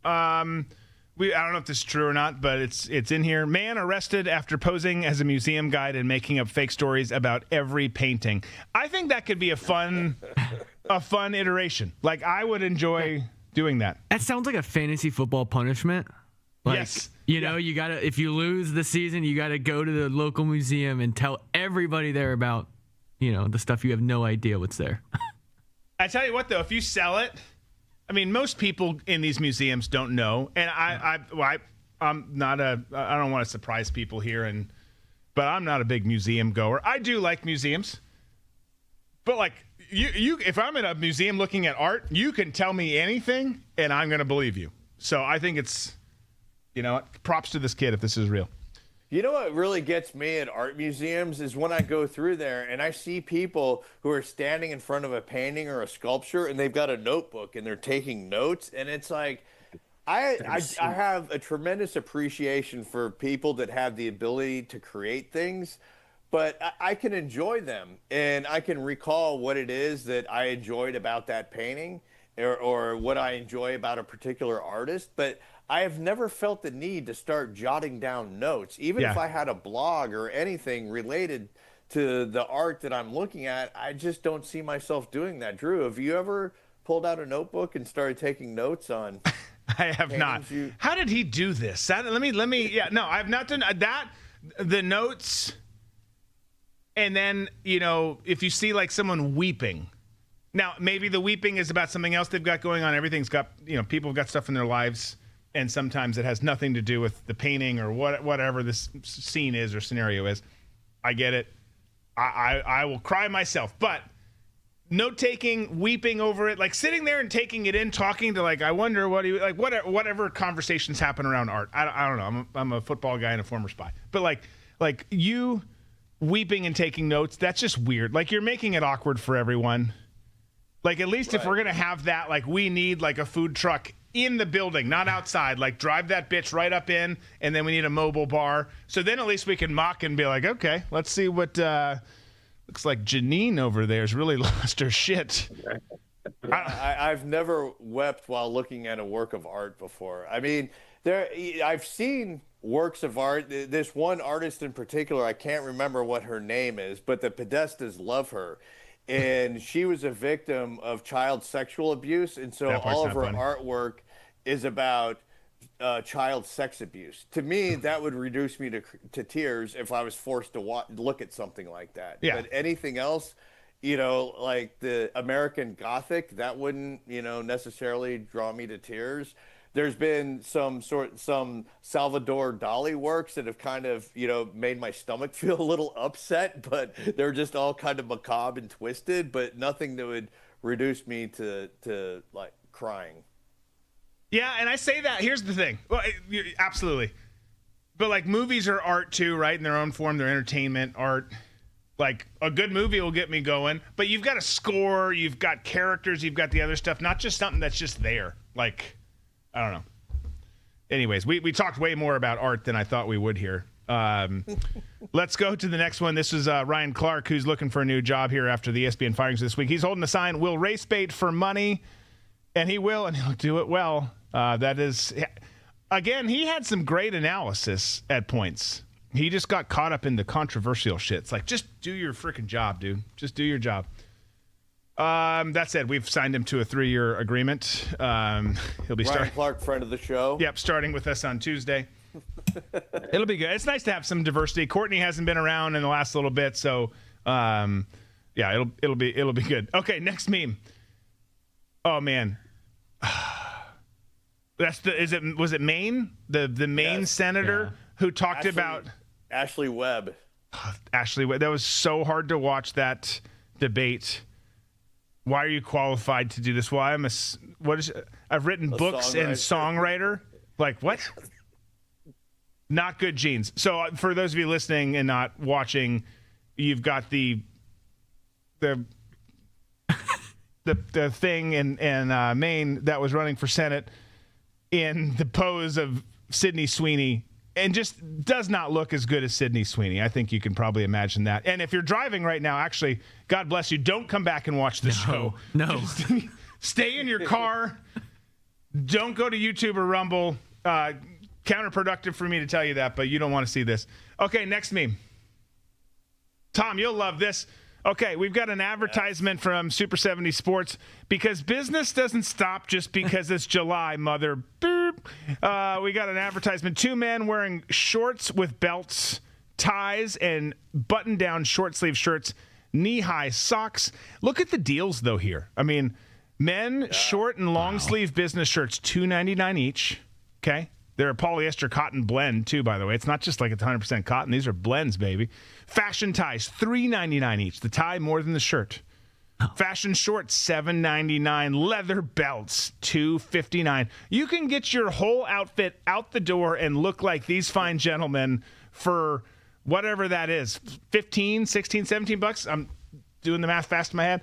I don't know if this is true or not, but it's in here. Man arrested after posing as a museum guide and making up fake stories about every painting. I think that could be a fun iteration. Like, I would enjoy doing that. That sounds like a fantasy football punishment. Like, yes. You know, you gotta, if you lose the season, you gotta go to the local museum and tell everybody there about, the stuff you have no idea what's there. I tell you what, though, if you sell it, I mean, most people in these museums don't know, and I'm not I don't want to surprise people here, but I'm not a big museum goer. I do like museums, but like you, if I'm in a museum looking at art, you can tell me anything, and I'm gonna believe you. So I think it's, props to this kid if this is real. You know what really gets me at art museums is when I go through there and I see people who are standing in front of a painting or a sculpture and they've got a notebook and they're taking notes, and it's like I have a tremendous appreciation for people that have the ability to create things, but I can enjoy them and I can recall what it is that I enjoyed about that painting or what I enjoy about a particular artist, but I have never felt the need to start jotting down notes. Even if I had a blog or anything related to the art that I'm looking at, I just don't see myself doing that. Drew, have you ever pulled out a notebook and started taking notes on? I have not. How did he do this? Let me. Yeah, no, I've not done that. The notes, and then, if you see like someone weeping. Now, maybe the weeping is about something else they've got going on. Everything's got, people have got stuff in their lives. And sometimes it has nothing to do with the painting or whatever this scene is or scenario is. I get it. I will cry myself. But note taking, weeping over it, like sitting there and taking it in, talking to like, I wonder what he like, whatever conversations happen around art. I don't know. I'm a football guy and a former spy, but like you weeping and taking notes, that's just weird. Like you're making it awkward for everyone. Like at least if we're gonna have that, like we need like a food truck in the building, not outside. Like drive that bitch right up in, and then we need a mobile bar. So then at least we can mock and be like, okay, let's see what. Looks like Janine over there has really lost her shit. I've never wept while looking at a work of art before. I mean, I've seen works of art. This one artist in particular, I can't remember what her name is, but the Podestas love her. And she was a victim of child sexual abuse. And so all of her artwork is about child sex abuse. To me, that would reduce me to tears if I was forced to look at something like that. Yeah. But anything else, like the American Gothic, that wouldn't, necessarily draw me to tears. There's been some Salvador Dali works that have kind of, made my stomach feel a little upset, but they're just all kind of macabre and twisted, but nothing that would reduce me to like crying. Yeah, and I say that. Here's the thing. Well, absolutely. But, like, movies are art, too, right? In their own form, they're entertainment, art. Like, a good movie will get me going. But you've got a score, you've got characters, you've got the other stuff, not just something that's just there. Like, I don't know. Anyways, we talked way more about art than I thought we would here. Let's go to the next one. This is Ryan Clark, who's looking for a new job here after the ESPN firings this week. He's holding a sign, "Will race bait for money," and he will, and he'll do it well. That is, again, he had some great analysis at points. He just got caught up in the controversial shit. It's like, just do your freaking job, dude. Just do your job. That said, we've signed him to a 3-year agreement. He'll be Ryan Clark, friend of the show. Yep, starting with us on Tuesday. It'll be good. It's nice to have some diversity. Courtney hasn't been around in the last little bit, so yeah, it'll be good. Okay, next meme. Oh man. Was it Maine? The Maine senator who talked about Ashley Webb. Ashley Webb. That was so hard to watch that debate. Why are you qualified to do this? Well, I've written books and songwriter. Like what? Not good genes. So for those of you listening and not watching, you've got the thing in Maine that was running for Senate in the pose of Sydney Sweeney, and just does not look as good as Sydney Sweeney. I think you can probably imagine that. And if you're driving right now, actually, God bless you, don't come back and watch the show. No. Just stay in your car. Don't go to YouTube or Rumble. Counterproductive for me to tell you that, but you don't want to see this. Okay, next meme. Tom, you'll love this. Okay, we've got an advertisement from Super 70 Sports, because business doesn't stop just because it's July, mother. Boop. We got an advertisement. 2 men wearing shorts with belts, ties, and button-down short-sleeve shirts, knee-high socks. Look at the deals, though, here. I mean, men short and long-sleeve business shirts, $2.99 each. Okay? They're a polyester cotton blend, too, by the way. It's not just like it's 100% cotton. These are blends, baby. Fashion ties, $3.99 each. The tie more than the shirt. Fashion shorts, $7.99. Leather belts, $2.59. You can get your whole outfit out the door and look like these fine gentlemen for whatever that is. 15, 16, 17 bucks. I'm doing the math fast in my head.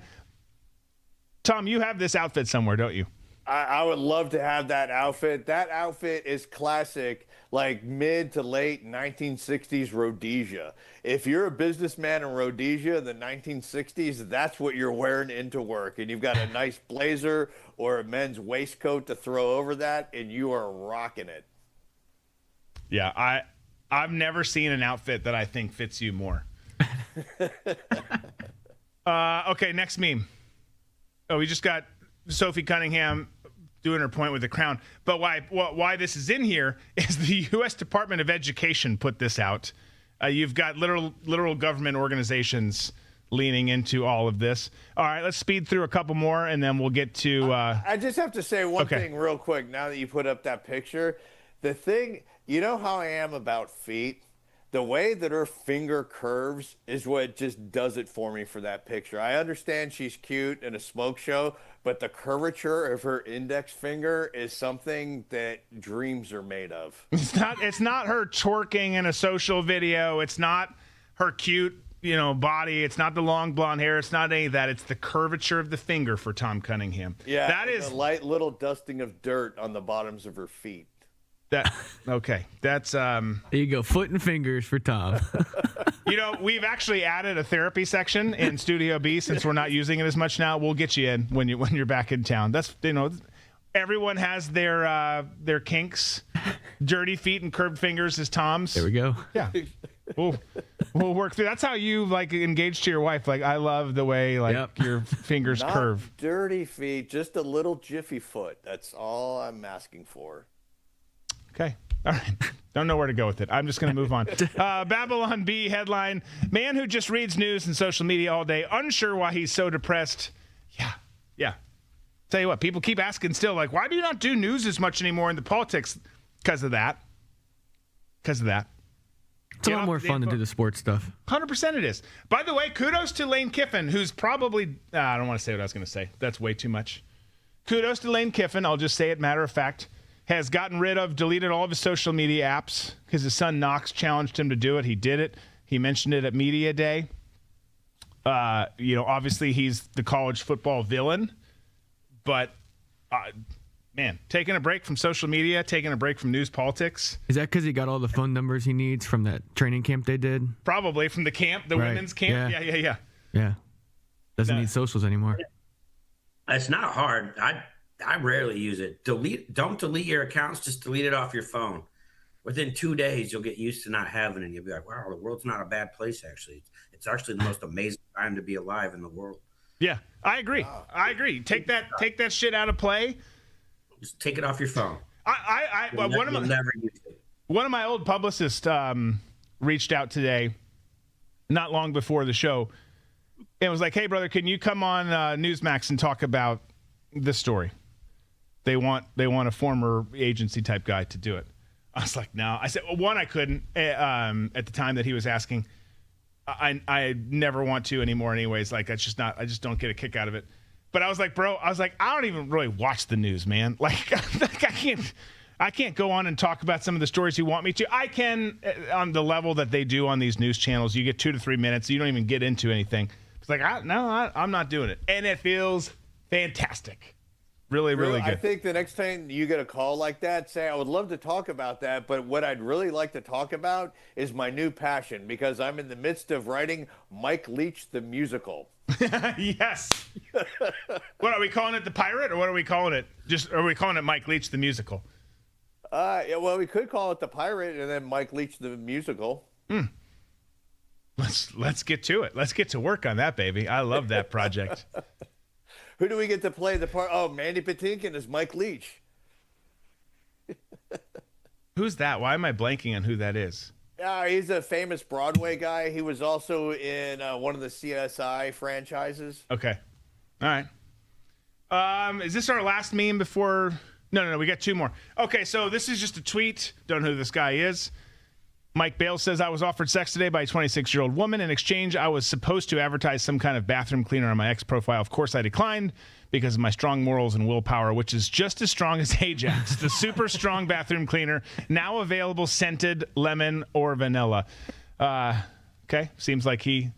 Tom, you have this outfit somewhere, don't you? I would love to have that outfit. That outfit is classic, like mid to late 1960s Rhodesia. If you're a businessman in Rhodesia in the 1960s, that's what you're wearing into work. And you've got a nice blazer or a men's waistcoat to throw over that, and you are rocking it. Yeah, I've never seen an outfit that I think fits you more. Okay, next meme. Oh, we just got Sophie Cunningham doing her point with the crown. But why this is in here is the U.S. Department of Education put this out. You've got literal government organizations leaning into all of this. All right, let's speed through a couple more, and then we'll get to... I just have to say one thing real quick now that you put up that picture. The thing, you know how I am about feet? the way that her finger curves is what just does it for me for that picture. I understand she's cute in a smoke show, but the curvature of her index finger is something that dreams are made of. It's not her twerking in a social video. It's not her cute, body. It's not the long blonde hair. It's not any of that. It's the curvature of the finger for Tom Cunningham. Yeah, that is a light little dusting of dirt on the bottoms of her feet. Okay. That's There you go, foot and fingers for Tom. We've actually added a therapy section in Studio B since we're not using it as much now. We'll get you in when you're back in town. That's everyone has their kinks. Dirty feet and curved fingers is Tom's. There we go. Yeah. We'll work through. That's how you engage to your wife. I love the way your fingers Not curve. Dirty feet, just a little jiffy foot. That's all I'm asking for. Okay. All right. Don't know where to go with it. I'm just going to move on. Babylon Bee headline: man who just reads news and social media all day, unsure why he's so depressed. Yeah. Tell you what, people keep asking still, why do you not do news as much anymore in the politics? Because of that. It's a lot more fun to do the sports stuff. 100% it is. By the way, kudos to Lane Kiffin, who's probably... I don't want to say what I was going to say. That's way too much. Kudos to Lane Kiffin. I'll just say it matter of fact. Has deleted all of his social media apps because his son Knox challenged him to do it. He did it. He mentioned it at Media Day. Obviously he's the college football villain, but taking a break from social media, taking a break from news politics. Is that because he got all the phone numbers he needs from that training camp they did? Probably from the camp, the women's camp. Yeah. Doesn't need socials anymore. It's not hard. I rarely use it. Don't delete your accounts. Just delete it off your phone. Within 2 days, you'll get used to not having it. And you'll be like, wow, the world's not a bad place, actually. It's actually the most amazing time to be alive in the world. Yeah, I agree. Take that shit out of play. Just take it off your phone. One of my old publicists reached out today, not long before the show, and was like, hey, brother, can you come on Newsmax and talk about this story? They want a former agency type guy to do it. I was like, no. I said, well, one, I couldn't at the time that he was asking. I never want to anymore anyways. I just don't get a kick out of it. But I was like, bro, I don't even really watch the news, man. I can't go on and talk about some of the stories you want me to. I can on the level that they do on these news channels. You get 2 to 3 minutes. You don't even get into anything. It's I'm not doing it. And it feels fantastic. Really, really good. I think the next time you get a call like that, say, I would love to talk about that, but what I'd really like to talk about is my new passion, because I'm in the midst of writing Mike Leach the musical. Yes. What are we calling it, The Pirate, or what are we calling it? Are we calling it Mike Leach the musical? Well, we could call it The Pirate and then Mike Leach the musical. Let's get to it. Let's get to work on that, baby. I love that project. Who do we get to play the part? Oh, Mandy Patinkin is Mike Leach. Who's that? Why am I blanking on who that is? He's a famous Broadway guy. He was also in one of the CSI franchises. Okay. All right. Is this our last meme before? No. We got 2 more. Okay, so this is just a tweet. Don't know who this guy is. Mike Bale says, I was offered sex today by a 26-year-old woman. In exchange, I was supposed to advertise some kind of bathroom cleaner on my ex profile. Of course, I declined because of my strong morals and willpower, which is just as strong as Ajax, the super strong bathroom cleaner, now available scented lemon or vanilla. Okay, seems like he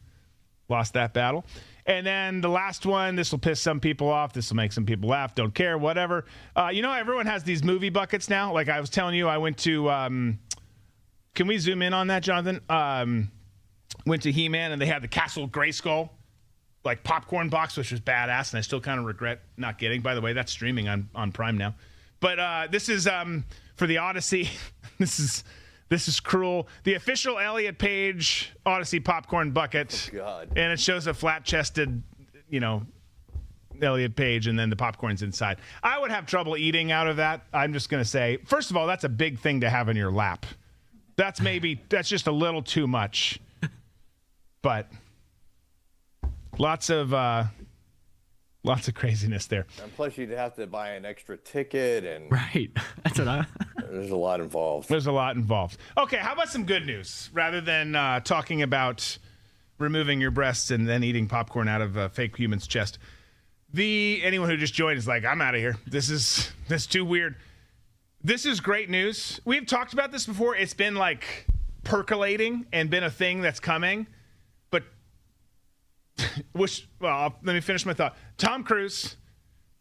lost that battle. And then the last one, this will piss some people off. This will make some people laugh. Don't care, whatever. Everyone has these movie buckets now. Like I was telling you, I went to... Can we zoom in on that, Jonathan? Went to He-Man, and they had the Castle Grayskull, popcorn box, which was badass, and I still kind of regret not getting. By the way, that's streaming on Prime now. But this is for the Odyssey. This is cruel. The official Elliot Page Odyssey popcorn bucket. Oh, God. And it shows a flat-chested, Elliot Page, and then the popcorn's inside. I would have trouble eating out of that. I'm just going to say, first of all, that's a big thing to have in your lap. That's just a little too much, but lots of craziness there. And plus, you'd have to buy an extra ticket and right. That's what There's a lot involved. There's a lot involved. Okay, how about some good news rather than talking about removing your breasts and then eating popcorn out of a fake human's chest? Anyone who just joined is like, I'm out of here. This is too weird. This is great news. We've talked about this before. It's been like percolating and been a thing that's coming. But let me finish my thought. Tom Cruise,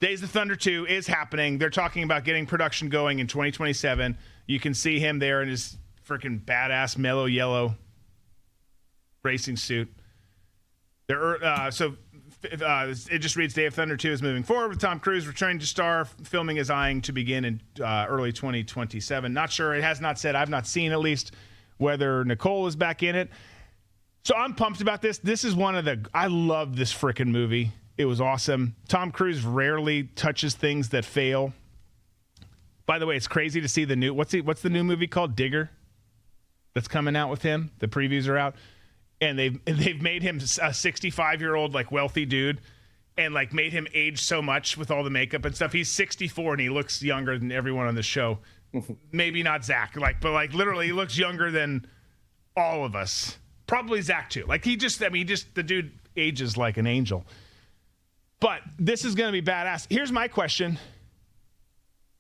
Days of Thunder 2 is happening. They're talking about getting production going in 2027. You can see him there in his freaking badass mellow yellow racing suit. It just reads Day of Thunder 2 is moving forward with Tom Cruise returning to star. Filming is eyeing to begin in early 2027. Not sure. It has not said. I've not seen at least whether Nicole is back in it. So I'm pumped about this. This is I love this freaking movie. It was awesome. Tom Cruise rarely touches things that fail. By the way, it's crazy to see the new, what's the new movie called? Digger? That's coming out with him. The previews are out. And they've made him a 65-year-old like wealthy dude and like made him age so much with all the makeup and stuff. He's 64 and he looks younger than everyone on the show. Maybe not Zach, but literally he looks younger than all of us. Probably Zach too. Like the dude ages like an angel. But this is going to be badass. Here's my question.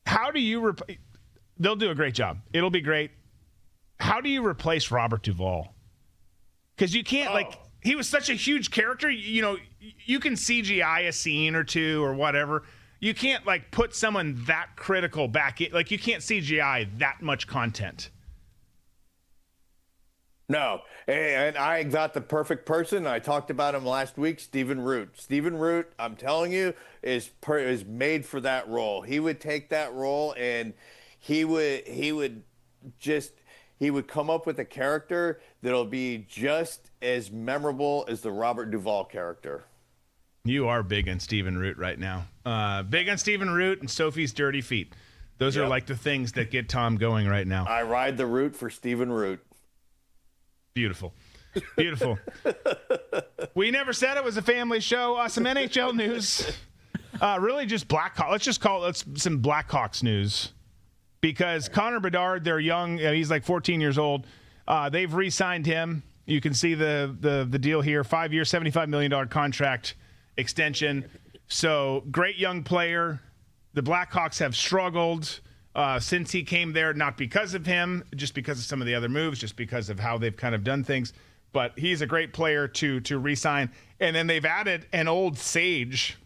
How do you they'll do a great job. It'll be great. How do you replace Robert Duvall? Because you can't, he was such a huge character. You know, you can CGI a scene or two or whatever. You can't, put someone that critical back in. You can't CGI that much content. No, and I got the perfect person. I talked about him last week, Stephen Root. Stephen Root, I'm telling you, is made for that role. He would take that role and he would come up with a character that'll be just as memorable as the Robert Duvall character. You are big on Stephen Root right now. Big on Stephen Root and Sophie's dirty feet. Those are the things that get Tom going right now. I ride the root for Stephen Root. Beautiful. Beautiful. We never said it was a family show. Some NHL news. Really just Blackhawks. Let's just call it some Blackhawks news. Because Connor Bedard, they're young. He's 14 years old. They've re-signed him. You can see the deal here. 5-year, $75 million contract extension. So great young player. The Blackhawks have struggled since he came there, not because of him, just because of some of the other moves, just because of how they've kind of done things. But he's a great player to re-sign. And then they've added an old sage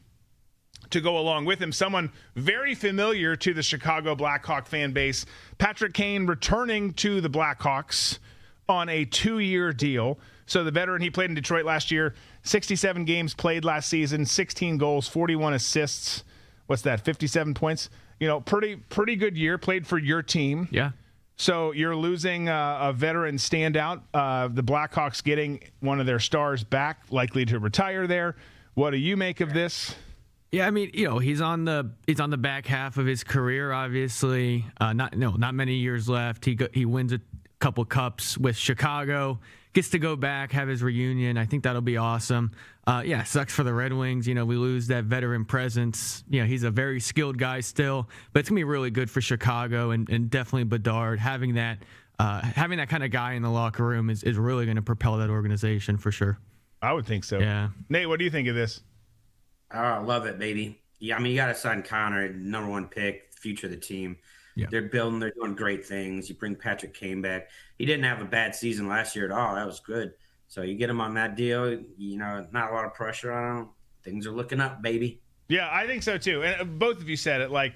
to go along with him, someone very familiar to the Chicago Blackhawk fan base. Patrick Kane returning to the Blackhawks on a 2-year deal. So the veteran, he played in Detroit last year, 67 games played last season, 16 goals, 41 assists. What's that, 57 points? You know, pretty good year, played for your team. Yeah. So you're losing a veteran standout. The Blackhawks getting one of their stars back, likely to retire there. What do you make of this? Yeah, I mean, he's on the back half of his career. Obviously, not many years left. He wins a couple cups with Chicago, gets to go back, have his reunion. I think that'll be awesome. Sucks for the Red Wings. We lose that veteran presence. He's a very skilled guy still, but it's gonna be really good for Chicago and definitely Bedard having that kind of guy in the locker room is really going to propel that organization for sure. I would think so. Yeah. Nate, what do you think of this? Oh, I love it, baby. Yeah, I mean, you got to sign Connor, number one pick, future of the team. Yeah. They're doing great things. You bring Patrick Kane back. He didn't have a bad season last year at all. That was good. So you get him on that deal, not a lot of pressure on him. Things are looking up, baby. Yeah, I think so too. And both of you said it,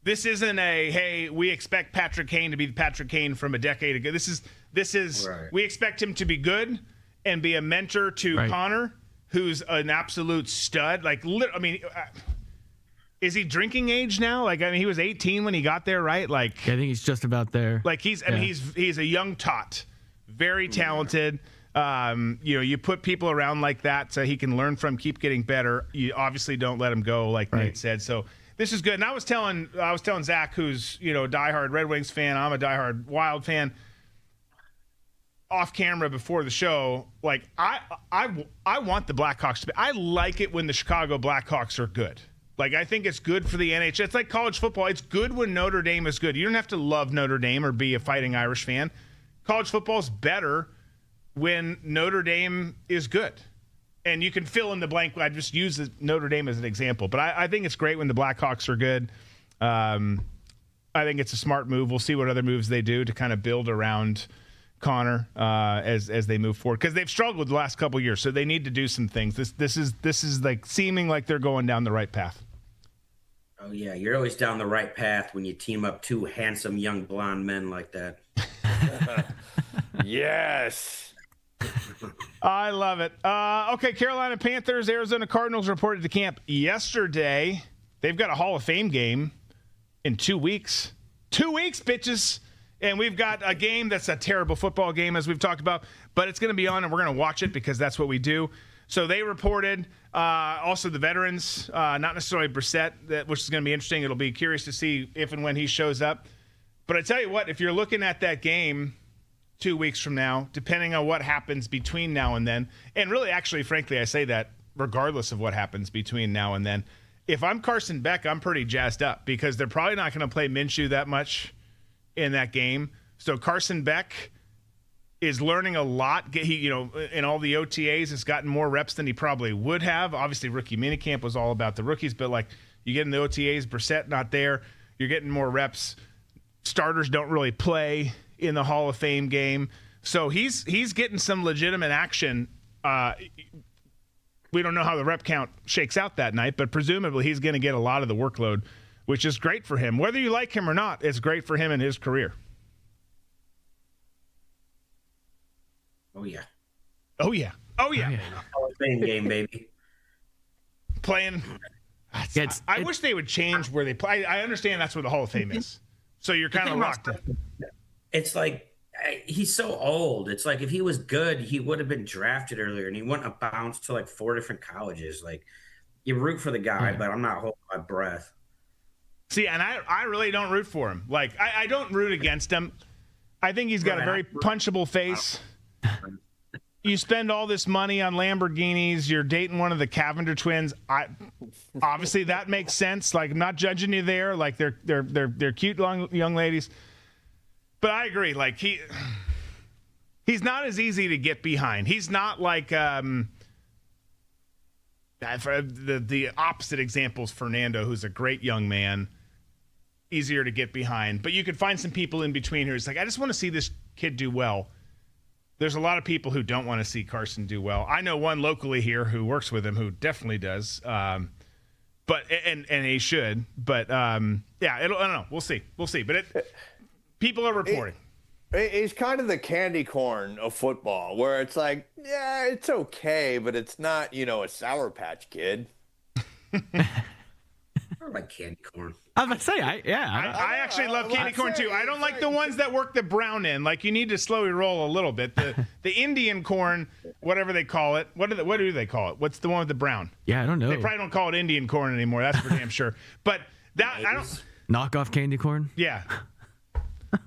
this isn't hey, we expect Patrick Kane to be the Patrick Kane from a decade ago. This is right. We expect him to be good and be a mentor to Connor, who's an absolute stud. Is he drinking age now? He was 18 when he got there, right? I think he's just about there. He's a young tot, very talented. You put people around like that so he can learn from, keep getting better. You obviously don't let him go, Nate said. So this is good. And I was telling Zach, who's a diehard Red Wings fan. I'm a diehard Wild fan. Off camera before the show, I want the Blackhawks to be. I like it when the Chicago Blackhawks are good. Like, I think it's good for the NHL. It's like college football. It's good when Notre Dame is good. You don't have to love Notre Dame or be a Fighting Irish fan. College football is better when Notre Dame is good. And you can fill in the blank. I just use Notre Dame as an example. But I think it's great when the Blackhawks are good. I think it's a smart move. We'll see what other moves they do to kind of build around Connor as they move forward, because they've struggled the last couple of years, so they need to do some things. This is like seeming like they're going down the right path. Oh yeah, you're always down the right path when you team up two handsome young blonde men like that. Yes. I love it. Okay, Carolina Panthers, Arizona Cardinals reported to camp yesterday. They've got a Hall of Fame game in 2 weeks. 2 weeks, bitches. And we've got a game that's a terrible football game, as we've talked about, but it's going to be on, and we're going to watch it because that's what we do. So they reported, also the veterans, not necessarily Brissett, which is going to be interesting. It'll be curious to see if and when he shows up. But I tell you what, if you're looking at that game 2 weeks from now, depending on what happens between now and then, and really, actually, frankly, I say that regardless of what happens between now and then, if I'm Carson Beck, I'm pretty jazzed up because they're probably not going to play Minshew that much in that game. So Carson Beck is learning a lot. He, in all the OTAs, has gotten more reps than he probably would have. Obviously, rookie minicamp was all about the rookies, but like you get in the OTAs, Brissett not there, you're getting more reps. Starters don't really play in the Hall of Fame game, so he's getting some legitimate action. We don't know how the rep count shakes out that night, but presumably he's going to get a lot of the workload, which is great for him. Whether you like him or not, it's great for him in his career. Oh yeah. Oh yeah. Oh yeah. Hall of Fame game, baby. Playing. I wish they would change where they play. I understand that's where the Hall of Fame is. So you're kind of locked in. It's like he's so old. It's like if he was good, he would have been drafted earlier, and he wouldn't have bounced to like 4 different colleges. Like, you root for the guy, but I'm not holding my breath. See, and I really don't root for him. Like, I don't root against him. I think he's got a very punchable face. You spend all this money on Lamborghinis. You're dating one of the Cavender twins. Obviously that makes sense. Like, I'm not judging you there. Like, they're cute young ladies. But I agree. Like, he's not as easy to get behind. He's not like for the opposite example is Fernando, who's a great young man, easier to get behind. But you could find some people in between who's like, I just want to see this kid do well. There's a lot of people who don't want to see Carson do well. I know one locally here who works with him who definitely does. But he should. But yeah, I don't know. We'll see. But people are reporting. He's kind of the candy corn of football, where it's like, yeah, it's okay, but it's not, a Sour Patch Kid. I like candy corn. I was about to say, I actually love candy corn too. I don't like the ones that work the brown in. Like, you need to slowly roll a little bit. The Indian corn, whatever they call it. What do they call it? What's the one with the brown? Yeah, I don't know. They probably don't call it Indian corn anymore. That's for damn sure. But that I don't. Knockoff candy corn. Yeah.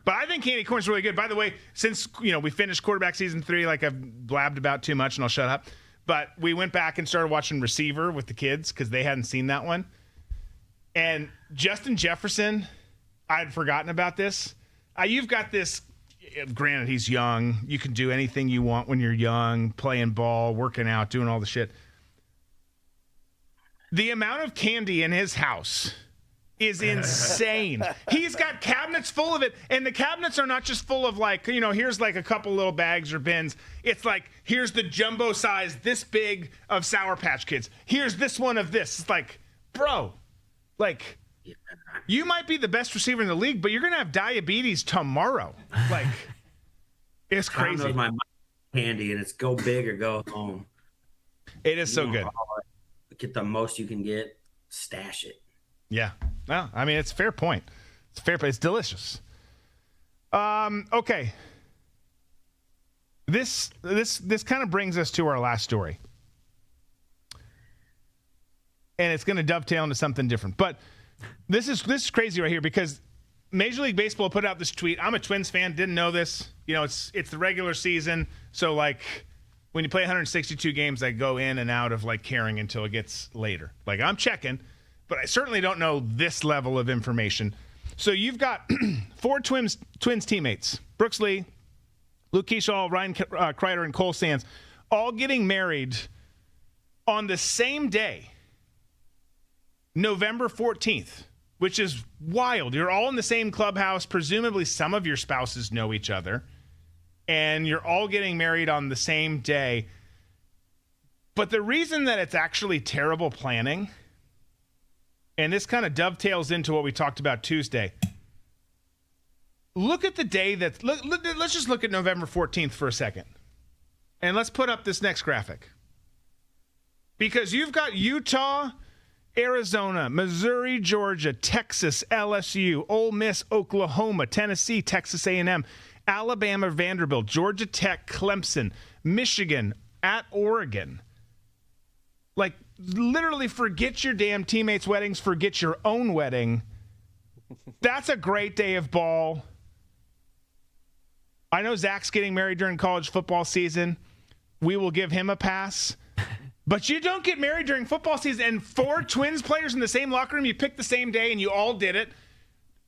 But I think candy corn's really good. By the way, since we finished quarterback season 3, like I've blabbed about too much, and I'll shut up. But we went back and started watching Receiver with the kids because they hadn't seen that one. And Justin Jefferson, I had forgotten about this. You've got this. Granted, he's young. You can do anything you want when you're young, playing ball, working out, doing all the shit. The amount of candy in his house is insane. He's got cabinets full of it, and the cabinets are not just full of like, here's like a couple little bags or bins. It's like, here's the jumbo size, this big of Sour Patch Kids. Here's this one of this. It's like, bro, like, you might be the best receiver in the league, but you're gonna have diabetes tomorrow. Like, it's crazy. My candy, and it's go big or go home. It is so good. Get the most you can get, stash it. Yeah. No, I mean, it's a fair point. It's a fair point. It's delicious. Okay. This kind of brings us to our last story. And it's going to dovetail into something different. But this is crazy right here because Major League Baseball put out this tweet. I'm a Twins fan, didn't know this. It's the regular season. So, like, when you play 162 games, I go in and out of, like, caring until it gets later. Like, I'm checking. but I certainly don't know this level of information. So you've got 4 Twins teammates, Brooks Lee, Luke Keyshaw, Ryan Kreider, and Cole Sands, all getting married on the same day, November 14th, which is wild. You're all in the same clubhouse. Presumably some of your spouses know each other, and you're all getting married on the same day. But the reason that it's actually terrible planning, and this kind of dovetails into what we talked about Tuesday. Look at the day let's just look at November 14th for a second. And let's put up this next graphic. Because you've got Utah, Arizona, Missouri, Georgia, Texas, LSU, Ole Miss, Oklahoma, Tennessee, Texas A&M, Alabama, Vanderbilt, Georgia Tech, Clemson, Michigan, at Oregon. Like, literally forget your damn teammates' weddings, forget your own wedding. That's a great day of ball. I know Zach's getting married during college football season. We will give him a pass. But you don't get married during football season, and 4 Twins players in the same locker room, you picked the same day, and you all did it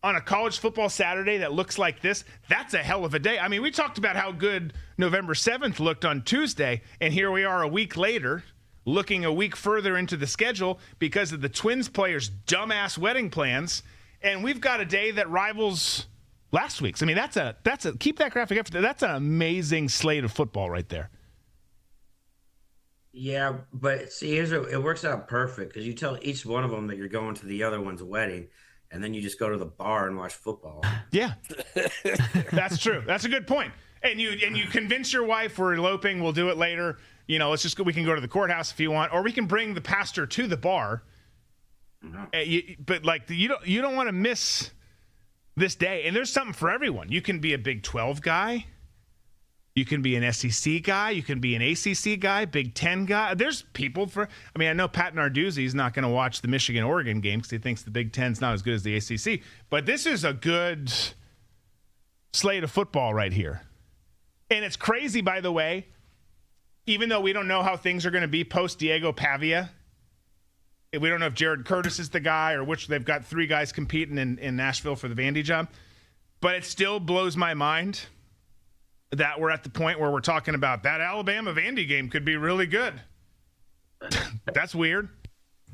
on a college football Saturday that looks like this. That's a hell of a day. I mean, we talked about how good November 7th looked on Tuesday, and here we are a week later, looking a week further into the schedule because of the Twins players' dumbass wedding plans, and we've got a day that rivals last week's. I mean, that's a keep that graphic up. That's an amazing slate of football right there. Yeah, but see, it works out perfect because you tell each one of them that you're going to the other one's wedding, and then you just go to the bar and watch football. Yeah, that's true. That's a good point. And you convince your wife we're eloping. We'll do it later. You know, we can go to the courthouse if you want, or we can bring the pastor to the bar. But like you don't want to miss this day. And there's something for everyone. You can be a Big 12 guy. You can be an SEC guy. You can be an ACC guy, Big 10 guy. There's people for – I mean, I know Pat Narduzzi's not going to watch the Michigan-Oregon game because he thinks the Big 10's not as good as the ACC. But this is a good slate of football right here. And it's crazy, by the way, even though we don't know how things are going to be post-Diego Pavia. We don't know if Jared Curtis is the guy or which. They've got 3 guys competing in Nashville for the Vandy job. But it still blows my mind that we're at the point where we're talking about that Alabama Vandy game could be really good. That's weird.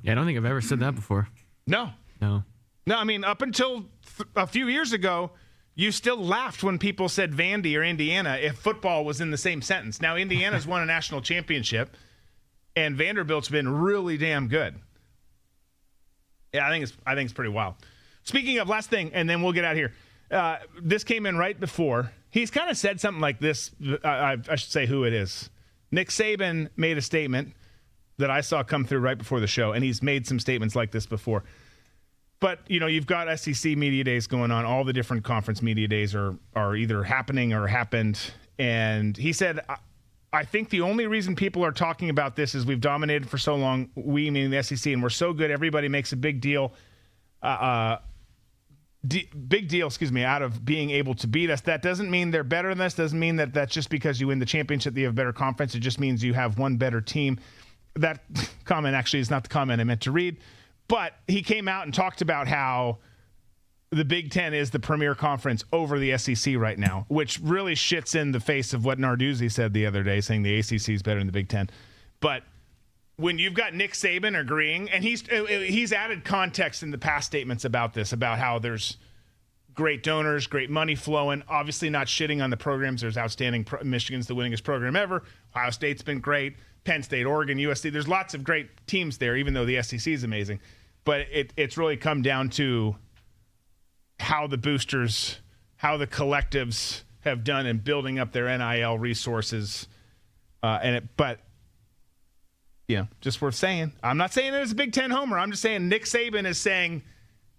Yeah, I don't think I've ever said that before. No, I mean, up until a few years ago, you still laughed when people said Vandy or Indiana if football was in the same sentence. Now, Indiana's won a national championship, and Vanderbilt's been really damn good. Yeah, I think it's pretty wild. Speaking of, last thing, and then we'll get out of here. This came in right before. He's kind of said something like this. I should say who it is. Nick Saban made a statement that I saw come through right before the show, and he's made some statements like this before. But, you know, you've got SEC media days going on. All the different conference media days are either happening or happened. And he said, I think the only reason people are talking about this is we've dominated for so long, we meaning the SEC, and we're so good, everybody makes a big deal. Out of being able to beat us. That doesn't mean they're better than us. Doesn't mean that that's just because you win the championship that you have a better conference. It just means you have one better team. That comment actually is not the comment I meant to read. But he came out and talked about how the Big Ten is the premier conference over the SEC right now, which really shits in the face of what Narduzzi said the other day, saying the ACC is better than the Big Ten. But when you've got Nick Saban agreeing, and he's added context in the past statements about this, about how there's great donors, great money flowing, obviously not shitting on the programs. There's outstanding. Michigan's the winningest program ever. Ohio State's been great. Penn State, Oregon, USC. There's lots of great teams there, even though the SEC is amazing. But it's really come down to how the boosters, how the collectives have done in building up their NIL resources. But you know, just worth saying. I'm not saying it as a Big Ten homer. I'm just saying Nick Saban is saying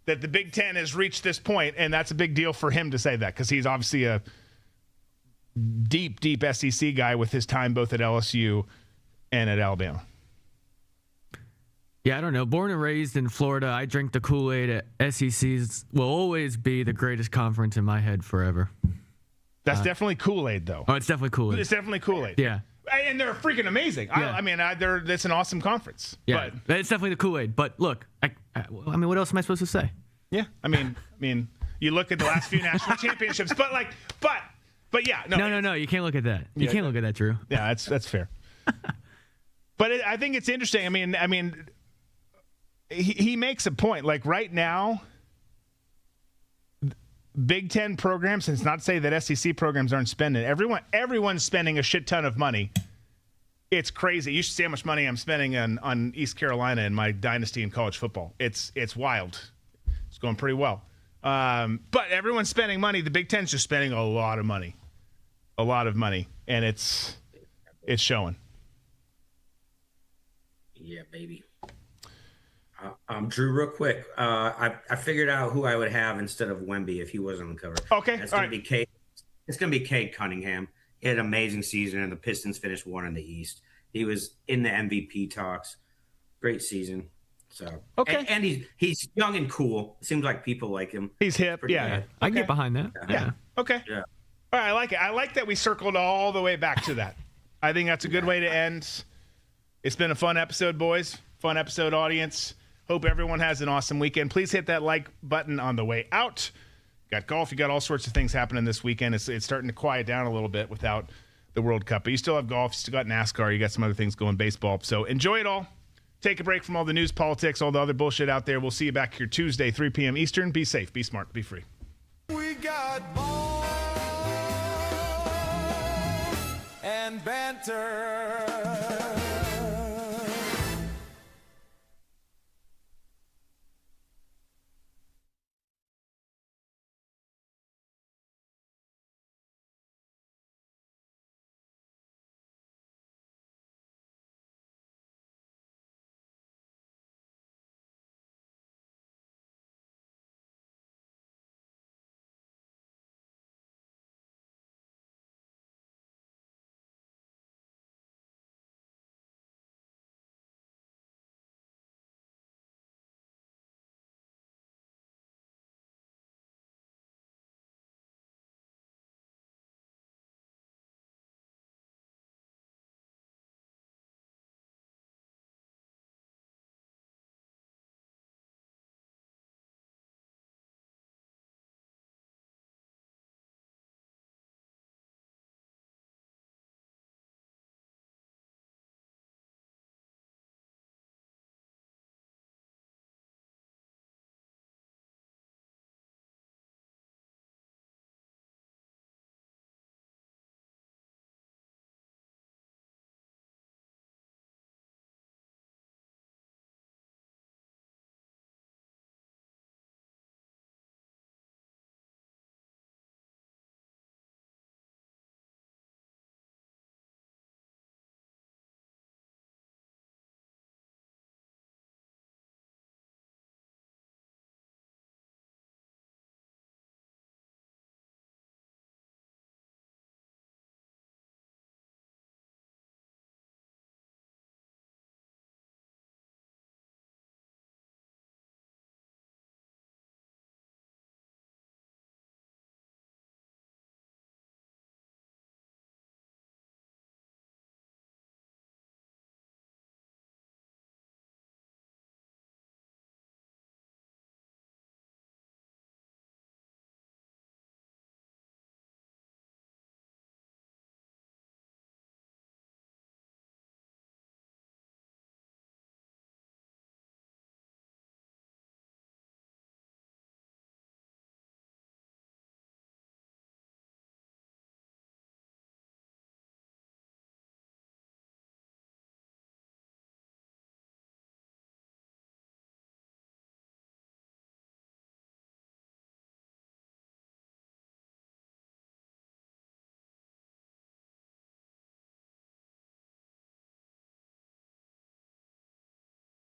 that the Big Ten has reached this point, and that's a big deal for him to say that because he's obviously a deep SEC guy with his time both at LSU and at Alabama. Yeah, I don't know. Born and raised in Florida, I drink the Kool-Aid. SECs will always be the greatest conference in my head forever. That's definitely Kool-Aid, though. Oh, it's definitely Kool-Aid. It's definitely Kool-Aid. Yeah. And they're freaking amazing. Yeah. I mean, it's an awesome conference. Yeah, But, it's definitely the Kool-Aid. But look, I mean, what else am I supposed to say? yeah, I mean, you look at the last few national championships, but yeah, No, you can't look at that. You can't look at that, Drew. Yeah, that's fair. But I think it's interesting. I mean, he makes a point. Like right now, Big Ten programs, and it's not to say that SEC programs aren't spending. Everyone's spending a shit ton of money. It's crazy. You should see how much money I'm spending on East Carolina in my dynasty in college football. It's wild. It's going pretty well. But everyone's spending money. The Big Ten's just spending a lot of money, and it's showing. Yeah, baby. Drew, real quick. I figured out who I would have instead of Wemby if he wasn't on the cover. Okay, it's gonna be Kane. It's gonna be Kane Cunningham. He had an amazing season, and the Pistons finished 1 in the East. He was in the MVP talks. Great season. So okay, and he's young and cool. Seems like people like him. He's hip. Yeah, good. I can get behind that. Yeah. Okay. Yeah. All right, I like it. I like that we circled all the way back to that. I think that's a good way to end. It's been a fun episode, boys. Fun episode, audience. Hope everyone has an awesome weekend. Please hit that like button on the way out. You got golf. You got all sorts of things happening this weekend. It's starting to quiet down a little bit without the World Cup. But you still have golf. You still got NASCAR. You got some other things going, baseball. So enjoy it all. Take a break from all the news, politics, all the other bullshit out there. We'll see you back here Tuesday, 3 p.m. Eastern. Be safe. Be smart. Be free. We got balls and banter.